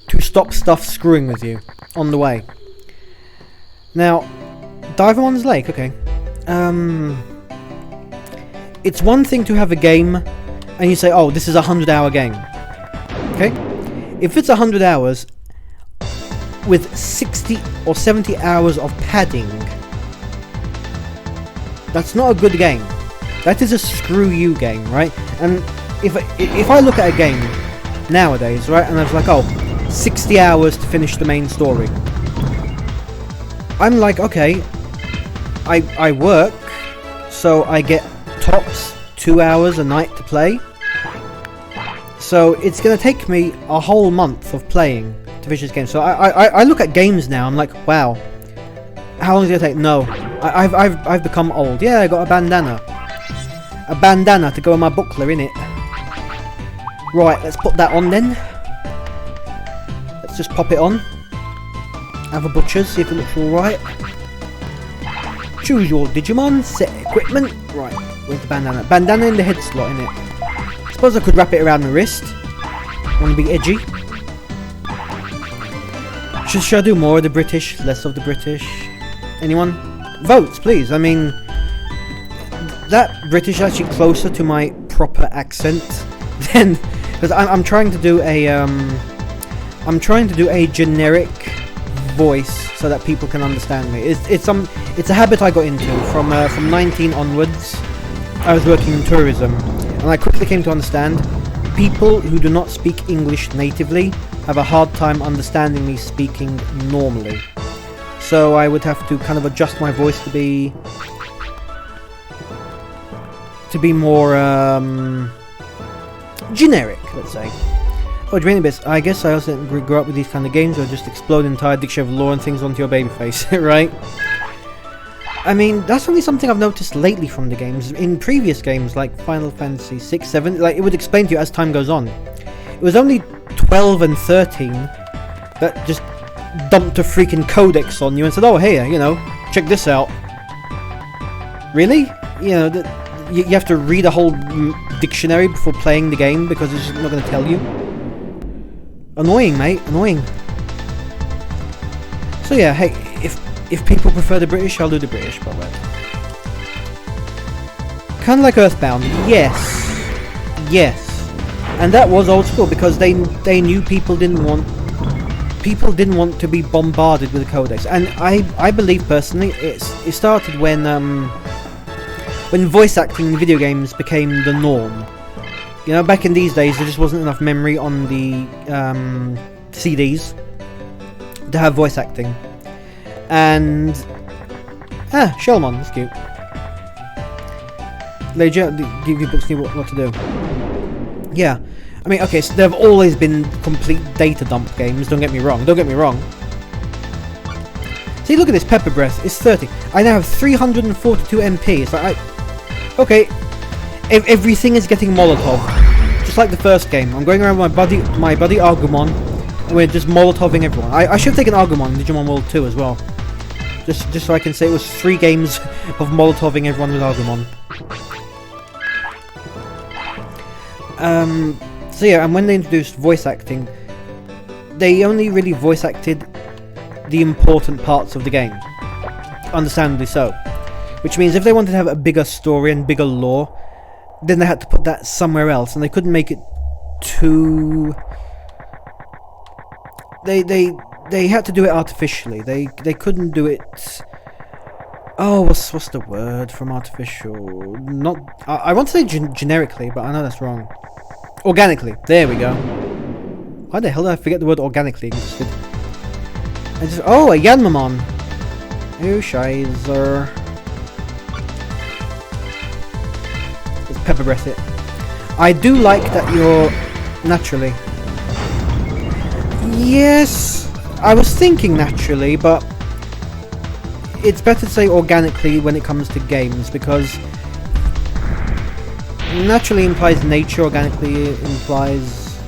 to stop stuff screwing with you on the way. Now, Divamon's Lake, okay. It's one thing to have a game, and you say, oh, this is a 100-hour game. Okay? If it's 100 hours, with 60 or 70 hours of padding, that's not a good game. That is a screw you game, right? And if I look at a game nowadays, right, and I was like, oh, 60 hours to finish the main story, I'm like, okay, I work, so I get tops 2 hours a night to play, so it's going to take me a whole month of playing to finish this game. So I look at games now, I'm like, wow, how long is it going to take? No, I've become old. Yeah, I got a bandana to go in my buckler, innit? Right, let's put that on then. Let's just pop it on. Have a butcher's, see if it looks alright. Choose your Digimon, set equipment. Right, where's the bandana? Bandana in the head slot, innit? Suppose I could wrap it around the wrist. Want to be edgy. Should I do more of the British, less of the British? Anyone? Votes, please. I mean, that British is actually closer to my proper accent than, because I'm trying to do a generic voice so that people can understand me. It's a habit I got into from 19 onwards. I was working in tourism, and I quickly came to understand people who do not speak English natively have a hard time understanding me speaking normally. So I would have to kind of adjust my voice to be more generic, let's say. Oh, Drainy Bits, I guess I also didn't grow up with these kind of games, or just explode entire dictionary of lore and things onto your baby face, right? I mean, that's only something I've noticed lately from the games. In previous games, like Final Fantasy 6, 7, like, it would explain to you as time goes on. It was only 12 and 13 that just dumped a freaking codex on you and said, oh, here, you know, check this out. Really? You know, you have to read a whole dictionary before playing the game because it's just not going to tell you. Annoying, mate. Annoying. So yeah, hey, if people prefer the British, I'll do the British, but wait. Kind of like Earthbound. Yes. Yes. And that was old school because they knew people didn't want to be bombarded with the codex. And I believe personally it started when voice acting in video games became the norm. You know, back in these days, there just wasn't enough memory on the CDs to have voice acting. And Shellmon, that's cute. Legit, DV books knew what to do. Yeah, I mean, okay, so there have always been complete data dump games. Don't get me wrong. See, look at this pepper breath. It's 30. I now have 342 MP. It's like, okay. Everything is getting Molotov, just like the first game. I'm going around with my buddy Agumon, and we're just Molotoving everyone. I should have taken Agumon in Digimon World 2 as well, just so I can say it was 3 games of Molotoving everyone with Agumon. So yeah, and when they introduced voice acting, they only really voice acted the important parts of the game, understandably so. Which means if they wanted to have a bigger story and bigger lore, then they had to put that somewhere else, and they couldn't make it too... They had to do it artificially. They couldn't do it... Oh, what's the word from artificial? Not... I want to say generically, but I know that's wrong. Organically. There we go. Why the hell did I forget the word organically existed? Oh, a Yanmamon. Oh, Shizer. Pepper breath it. I do like that you're naturally. Yes, I was thinking naturally, but it's better to say organically when it comes to games, because naturally implies nature, organically implies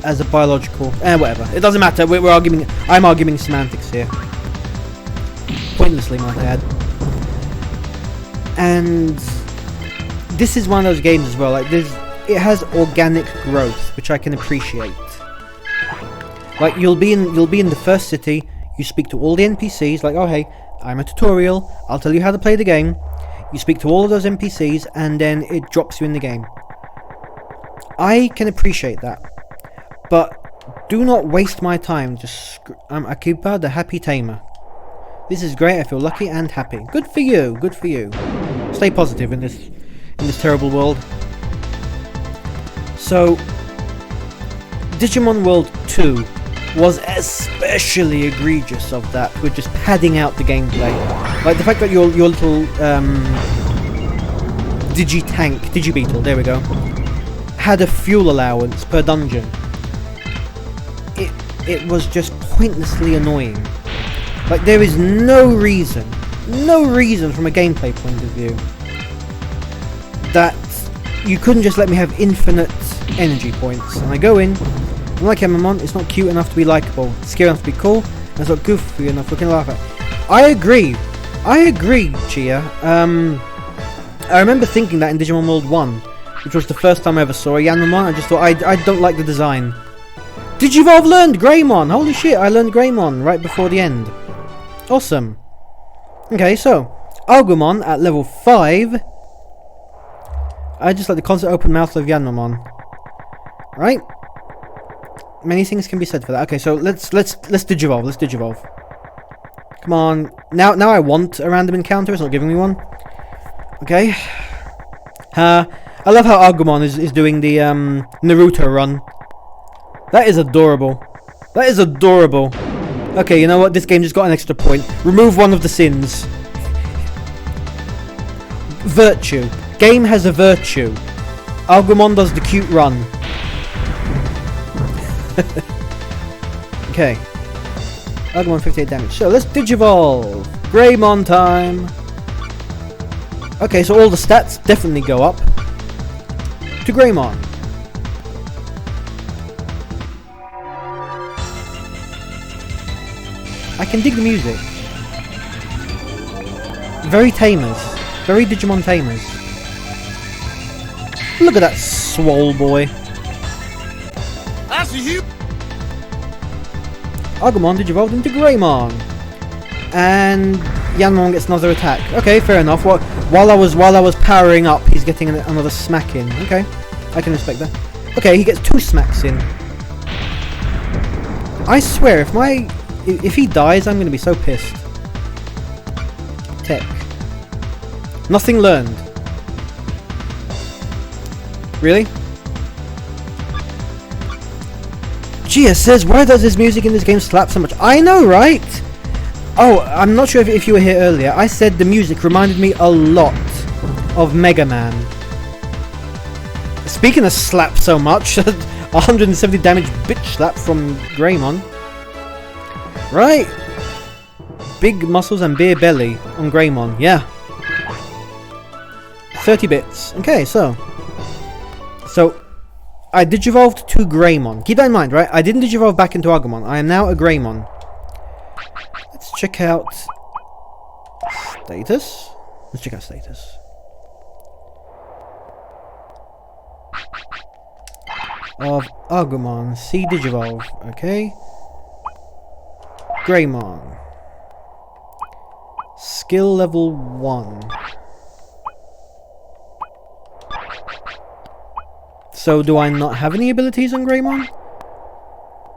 as a biological. Whatever. It doesn't matter. We're arguing. I'm arguing semantics here. Pointlessly, might I add. And this is one of those games as well, like it has organic growth, which I can appreciate. Like you'll be in the first city, you speak to all the NPCs, like, oh hey, I'm a tutorial, I'll tell you how to play the game. You speak to all of those NPCs, and then it drops you in the game. I can appreciate that, but do not waste my time. I'm Akiba, the happy tamer. This is great. I feel lucky and happy. Good for you. Good for you. Stay positive in this terrible world. So, Digimon World 2 was especially egregious of that, with just padding out the gameplay. Like the fact that your little Digibeetle, there we go, had a fuel allowance per dungeon. It was just pointlessly annoying. Like there is no reason from a gameplay point of view that you couldn't just let me have infinite energy points. And I go in, I'm like Digimon, it's not cute enough to be likable, it's scary enough to be cool, and it's not goofy enough we can laugh at. I agree, Chia. I remember thinking that in Digimon World 1, which was the first time I ever saw a Yanmamon. I just thought, I don't like the design. Digivolve learned Greymon! Holy shit, I learned Greymon right before the end. Awesome. Okay, so, Agumon at level 5. I just like the constant open mouth of Yanmamon. Right? Many things can be said for that. Okay, so let's Digivolve, let's Digivolve. Come on. Now I want a random encounter, it's not giving me one. Okay. I love how Agumon is doing the Naruto run. That is adorable. That is adorable. Okay, you know what? This game just got an extra point. Remove one of the sins. Virtue. Game has a virtue. Agumon does the cute run. Okay. Agumon 58 damage. So let's Digivolve. Greymon time. Okay, so all the stats definitely go up to Greymon. I can dig the music. Very tamers. Very Digimon tamers. Look at that swole boy. That's you. Agumon Digivolved into Greymon. And Yanmon gets another attack. Okay, fair enough. While I was powering up, he's getting another smack in. Okay, I can respect that. Okay, he gets 2 smacks in. I swear, if he dies, I'm gonna be so pissed. Tech. Nothing learned. Really? Gia says, why does this music in this game slap so much? I know, right? Oh, I'm not sure if you were here earlier. I said the music reminded me a lot of Mega Man. Speaking of slap so much, 170 damage bitch slap from Greymon. Right? Big muscles and beer belly on Greymon, yeah. 30 bits. Okay, so I Digivolved to Greymon. Keep that in mind, right? I didn't Digivolve back into Agumon. I am now a Greymon. Let's check out status. Let's check out status. Of Agumon. See Digivolve. Okay. Greymon. Skill level 1. So do I not have any abilities on Greymon?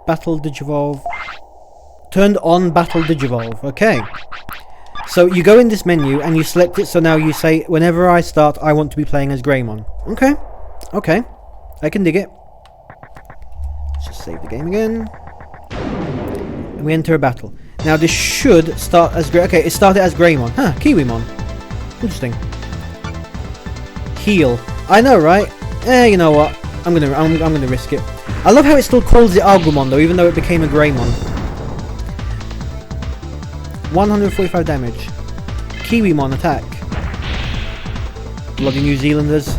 Battle Digivolve. Turned on Battle Digivolve. Okay. So you go in this menu and you select it, so now you say, whenever I start, I want to be playing as Greymon. Okay. Okay. I can dig it. Let's just save the game again. And we enter a battle. Now this should start as okay, it started as Greymon. Huh, Kiwimon. Interesting. Heal. I know, right? You know what? I'm gonna risk it. I love how it still calls it Agumon though, even though it became a Greymon. 145 damage. Kiwimon attack. Bloody New Zealanders.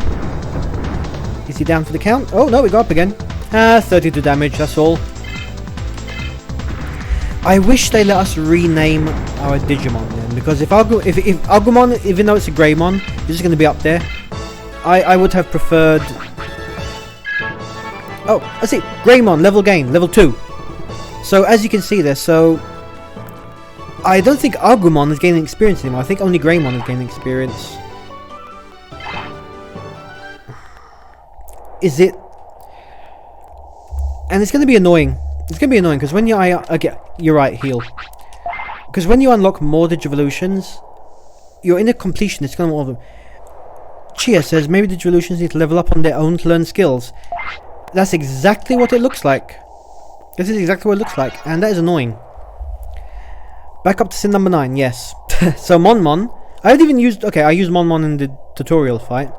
Is he down for the count? Oh no, we got up again. 32 damage, that's all. I wish they let us rename our Digimon then, because if Agumon, even though it's a Greymon, is just going to be up there, I would have preferred... Oh, I see, Greymon, level gain, level 2. So as you can see there, so... I don't think Agumon is gaining experience anymore, I think only Greymon is gaining experience. Is it... And it's going to be annoying. It's going to be annoying because when you're right, heal. Because when you unlock more Digivolutions, you're in a completion. It's going to all of them. Chia says maybe Digivolutions need to level up on their own to learn skills. That's exactly what it looks like. This is exactly what it looks like, and that is annoying. Back up to sin number 9. Yes. So Monmon, I haven't even used. Okay, I used Monmon in the tutorial fight,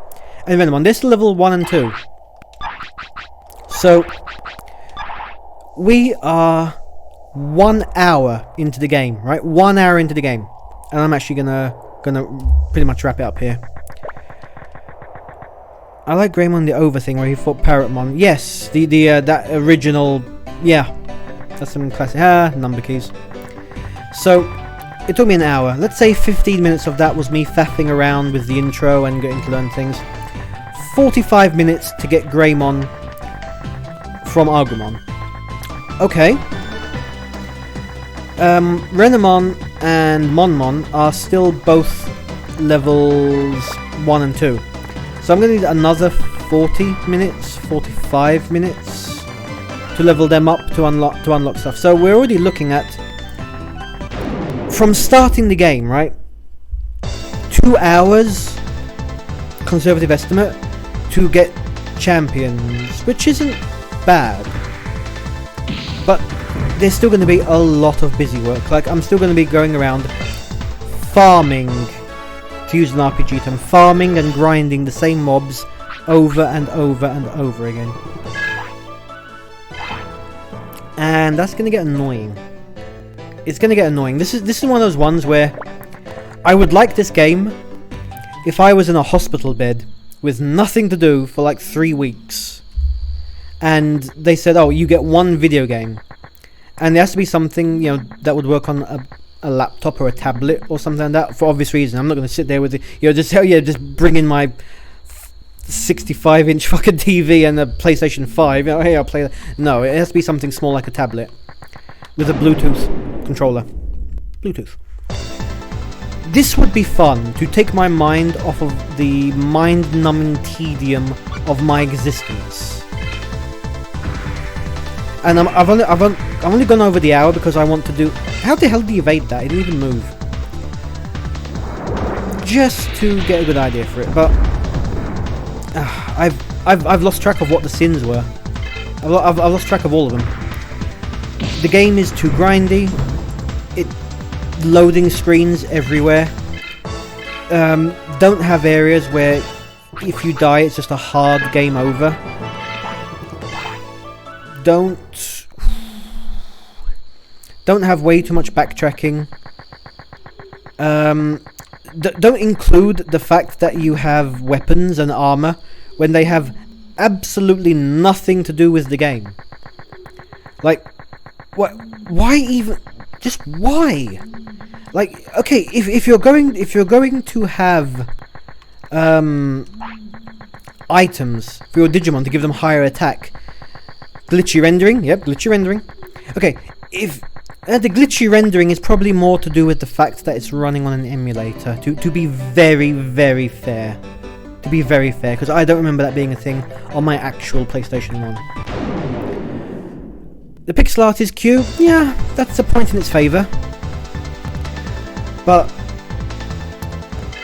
and Venomon. They're still level 1 and 2. So we are 1 hour into the game, right? 1 hour into the game, and I'm actually gonna pretty much wrap it up here. I like Greymon the over thing where he fought Parrotmon. Yes, the that original, yeah, that's some classic number keys. So it took me an hour. Let's say 15 minutes of that was me faffing around with the intro and getting to learn things. 45 minutes to get Greymon from Agumon. Okay. Renamon and Monmon are still both levels 1 and 2. So I'm going to need another 40 minutes, 45 minutes to level them up to unlock stuff. So we're already looking at, from starting the game, right? 2 hours, conservative estimate, to get champions, which isn't bad. But there's still going to be a lot of busy work. Like, I'm still going to be going around farming, to use an RPG term, farming and grinding the same mobs over and over and over again. And that's going to get annoying. It's going to get annoying. This is one of those ones where I would like this game if I was in a hospital bed with nothing to do for like 3 weeks. And they said, oh, you get one video game. And there has to be something, you know, that would work on a laptop or a tablet or something like that, for obvious reason. I'm not going to sit there with the, you know, just bring in my 65-inch fucking TV and a PlayStation 5. You know, hey, I'll play that. No, it has to be something small like a tablet with a Bluetooth controller. Bluetooth. This would be fun to take my mind off of the mind-numbing tedium of my existence. And I've only gone over the hour because I want to do... How the hell do you evade that? It didn't even move. Just to get a good idea for it, but I've lost track of what the sins were. I've lost track of all of them. The game is too grindy. Loading screens everywhere. Don't have areas where if you die it's just a hard game over. Don't have way too much backtracking. Don't include the fact that you have weapons and armor when they have absolutely nothing to do with the game. Like, what? Why even? Just why? Like, okay, if you're going to have items for your Digimon to give them higher attack. Glitchy rendering, yep, glitchy rendering. Okay, if the glitchy rendering is probably more to do with the fact that it's running on an emulator. To be very, very fair, because I don't remember that being a thing on my actual PlayStation 1. The pixel art is cute, yeah, that's a point in its favour. But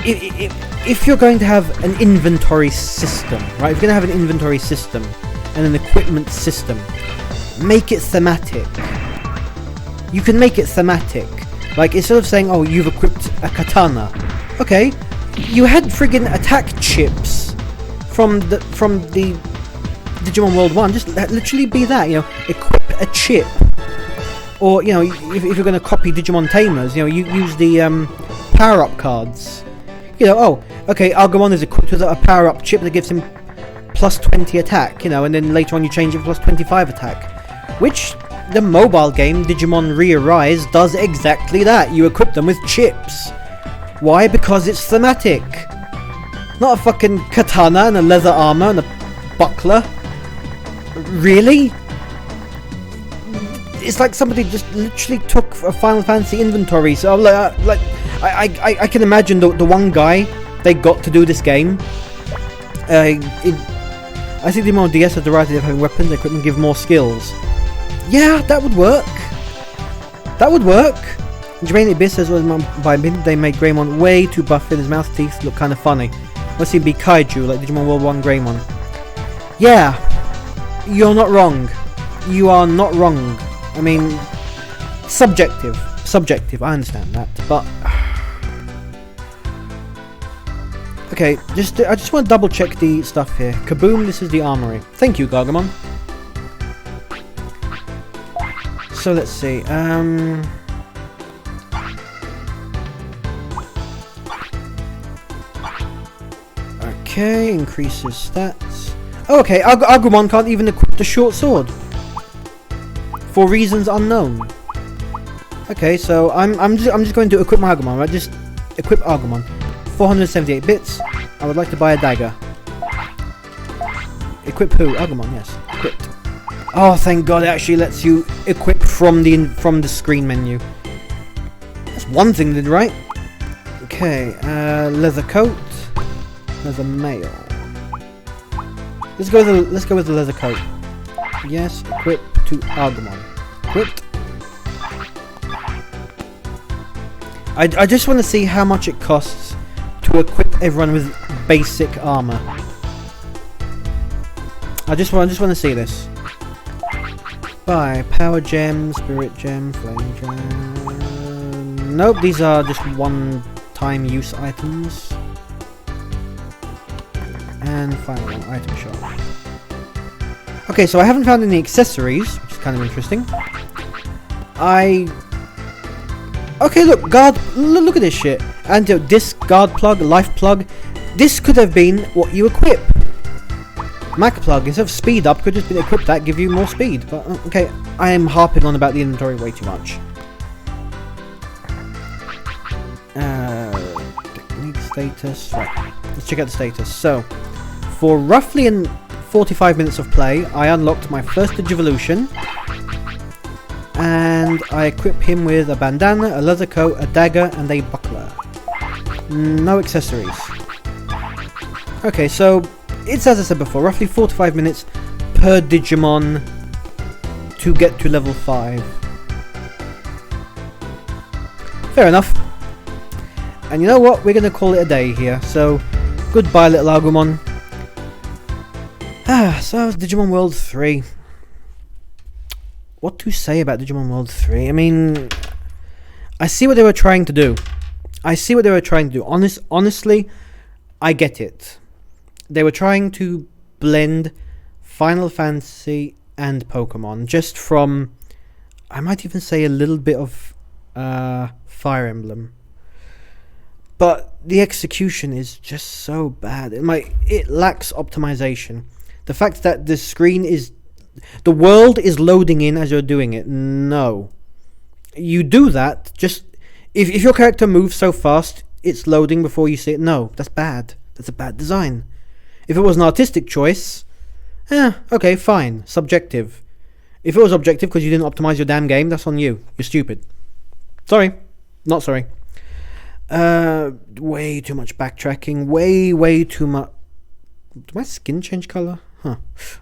if you're going to have an inventory system, right? If you're going to have an inventory system and an equipment system, make it thematic. You can make it thematic. Like, instead of saying, oh, you've equipped a katana. Okay, you had friggin' attack chips from the Digimon World 1. Just literally be that, you know, equip a chip. Or, you know, if you're going to copy Digimon Tamers, you know, you use the power-up cards. You know, oh, okay, Agumon is equipped with a power-up chip that gives him plus 20 attack, you know, and then later on you change it for plus 25 attack. Which, the mobile game Digimon Re-Arise does exactly that. You equip them with chips. Why? Because it's thematic. Not a fucking katana and a leather armor and a buckler. Really? It's like somebody just literally took a Final Fantasy inventory. So I can imagine the one guy they got to do this game. I think the Digimon DS has the right of having weapons, equipment, give more skills. Yeah, that would work. That would work. Jermaine Abyss says, by mid they made Greymon way too buff and his mouth teeth look kind of funny. Let's see, be Kaiju like Digimon World 1 Greymon. Yeah, you're not wrong. You are not wrong. I mean, subjective. Subjective, I understand that, but... Okay, I just want to double check the stuff here. Kaboom, this is the armory. Thank you, Gargamon. So let's see, okay, increases stats. Oh, okay, Agumon can't even equip the short sword. For reasons unknown. Okay, so I'm just going to equip my Agumon, right? Just equip Agumon. 478 bits. I would like to buy a dagger. Equip who? Agumon, yes. Equipped. Oh, thank God! It actually lets you equip from the screen menu. That's one thing, then, right? Okay, leather coat, leather mail. Let's go with the leather coat. Yes, equip to Agumon. Equipped. I just want to see how much it costs to equip everyone with basic armor. I just want to see this. Buy power gem, spirit gem, flame gem. Nope, these are just one-time use items. And final one, item shop. Okay, so I haven't found any accessories, which is kind of interesting. Okay, look, look at this shit. Antidote disc, guard plug, life plug. This could have been what you equip. Mac plug, instead of speed up, could just been equipped that, give you more speed. But, okay, I am harping on about the inventory way too much. Technique status. Right, let's check out the status. So, for roughly 45 minutes of play, I unlocked my first Digivolution. And I equip him with a bandana, a leather coat, a dagger, and a buckler. No accessories. Okay, so it's, as I said before, roughly 4 to 5 minutes per Digimon to get to level 5. Fair enough. And you know what? We're going to call it a day here. So, goodbye, little Agumon. So that was Digimon World 3. What to say about Digimon World 3? I mean, I see what they were trying to do. Honestly, I get it. They were trying to blend Final Fantasy and Pokemon just from, I might even say, a little bit of Fire Emblem. But the execution is just so bad. It lacks optimization. The fact that the world is loading in as you're doing it. No. You do that, just... If your character moves so fast, it's loading before you see it. No, that's bad. That's a bad design. If it was an artistic choice, okay, fine. Subjective. If it was objective because you didn't optimize your damn game, that's on you. You're stupid. Sorry. Not sorry. Way too much backtracking. Way too much... Did my skin change colour? Huh.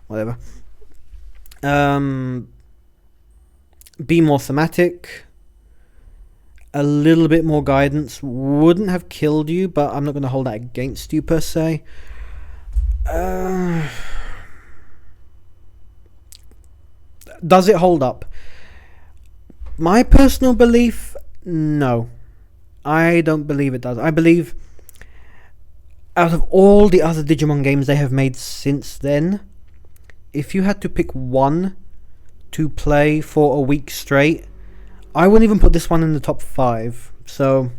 Whatever. Be more thematic. A little bit more guidance wouldn't have killed you, but I'm not going to hold that against you per se. Does it hold up? My personal belief, no. I don't believe it does. I believe out of all the other Digimon games they have made since then, if you had to pick one to play for a week straight, I wouldn't even put this one in the top 5. So,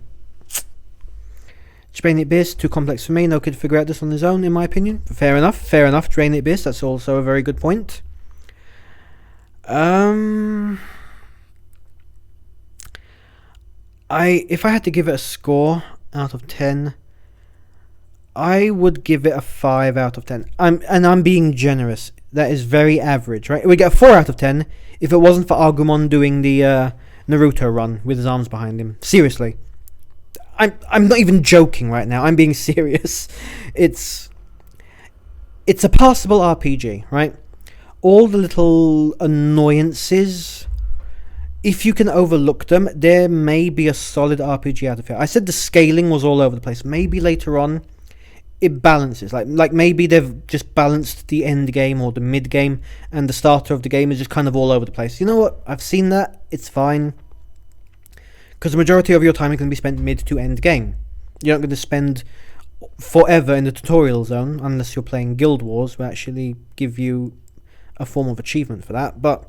Drain Abyss, too complex for me. No kid figure out this on his own, in my opinion. Fair enough. Drain Abyss, that's also a very good point. If I had to give it a score out of 10, I would give it a 5 out of 10. I'm being generous. That is very average, right? We get a 4 out of 10 if it wasn't for Agumon doing the Naruto run with his arms behind him. Seriously. I'm not even joking right now. I'm being serious. It's a passable RPG, right? All the little annoyances, if you can overlook them, there may be a solid RPG out of it. I said the scaling was all over the place. Maybe later on it balances. Like maybe they've just balanced the end game or the mid game, and the starter of the game is just kind of all over the place. You know what? I've seen that. It's fine. Because the majority of your time is going to be spent mid to end game. You're not going to spend forever in the tutorial zone unless you're playing Guild Wars, will actually give you a form of achievement for that. But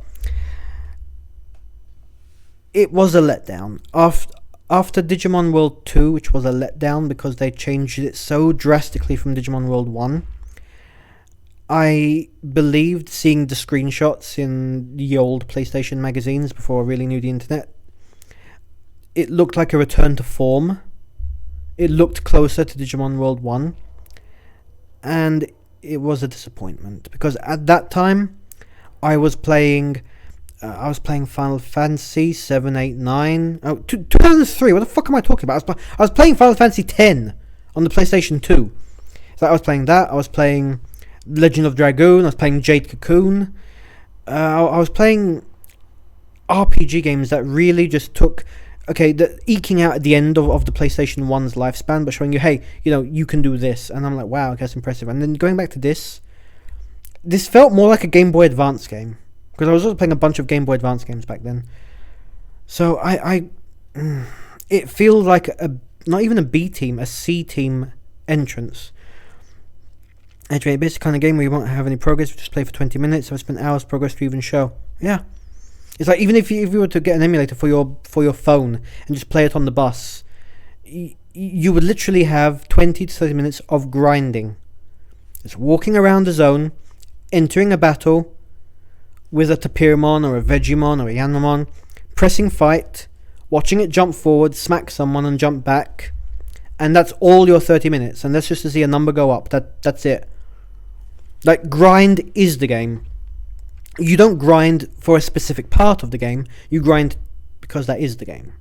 it was a letdown. After Digimon World 2, which was a letdown because they changed it so drastically from Digimon World 1, I believed seeing the screenshots in the old PlayStation magazines before I really knew the internet. It looked like a return to form. It looked closer to Digimon World 1. And it was a disappointment. Because at that time, I was playing Final Fantasy 7, 8, 9. 2003. What the fuck am I talking about? I was playing Final Fantasy 10 on the PlayStation 2. So I was playing that. I was playing Legend of Dragoon. I was playing Jade Cocoon. I was playing RPG games that really just took... Okay, the eking out at the end of the PlayStation 1's lifespan, but showing you, hey, you can do this. And I'm like, wow, okay, that's impressive. And then going back to this felt more like a Game Boy Advance game. Because I was also playing a bunch of Game Boy Advance games back then. So it feels like not even a B team, a C team entrance. Anyway, it's the kind of game where you won't have any progress, you just play for 20 minutes, so I spent hours progress to even show. Yeah. It's like, even if you were to get an emulator for your phone and just play it on the bus, you would literally have 20 to 30 minutes of grinding. Just walking around the zone, entering a battle with a Tapirmon or a Vegemon or a Yanmamon, pressing fight, watching it jump forward, smack someone and jump back, and that's all your 30 minutes, and that's just to see a number go up. That's it. Like, grind is the game. You don't grind for a specific part of the game, you grind because that is the game.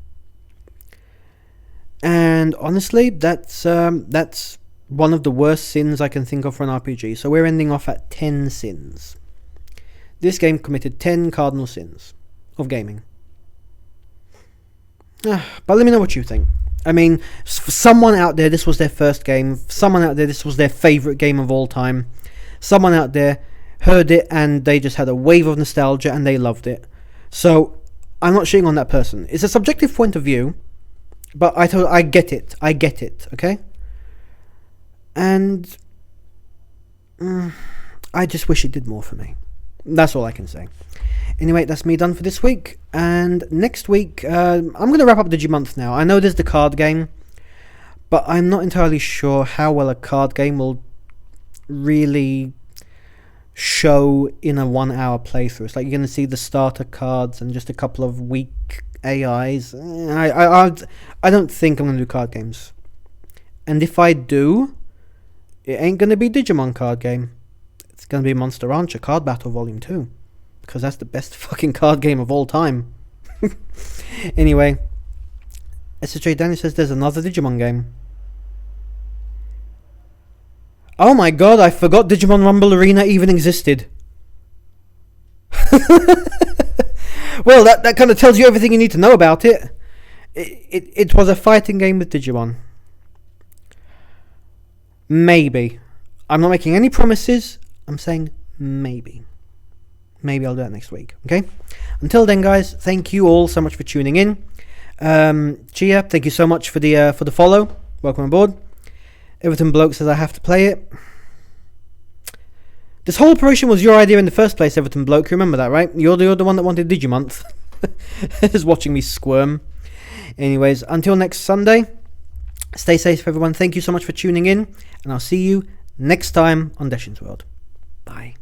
And honestly, that's one of the worst sins I can think of for an RPG. So we're ending off at 10 sins. This game committed 10 cardinal sins of gaming. But let me know what you think. I mean, for someone out there, this was their first game. For someone out there, this was their favourite game of all time. Someone out there heard it and they just had a wave of nostalgia and they loved it. So I'm not shitting on that person. It's a subjective point of view, but I get it, okay? And I just wish it did more for me. That's all I can say. Anyway, that's me done for this week. And next week, I'm going to wrap up Digimonth now. I know there's the card game, but I'm not entirely sure how well a card game will really show in a 1 hour playthrough. It's like you're going to see the starter cards and just a couple of weak AIs. I don't think I'm going to do card games. And if I do, it ain't going to be Digimon card game. It's going to be Monster Rancher Card Battle Volume 2. Because that's the best fucking card game of all time. Anyway, SSJ Danny says there's another Digimon game. Oh my god, I forgot Digimon Rumble Arena even existed. Well, that kind of tells you everything you need to know about it. It was a fighting game with Digimon. Maybe. I'm not making any promises. I'm saying maybe. Maybe I'll do that next week, okay? Until then, guys, thank you all so much for tuning in. Chia, thank you so much for the follow. Welcome aboard. Everton Bloke says I have to play it. This whole operation was your idea in the first place, Everton Bloke. You remember that, right? You're the one that wanted Digimonth. Just watching me squirm. Anyways, until next Sunday, stay safe, everyone. Thank you so much for tuning in, and I'll see you next time on Deshin's World. Bye.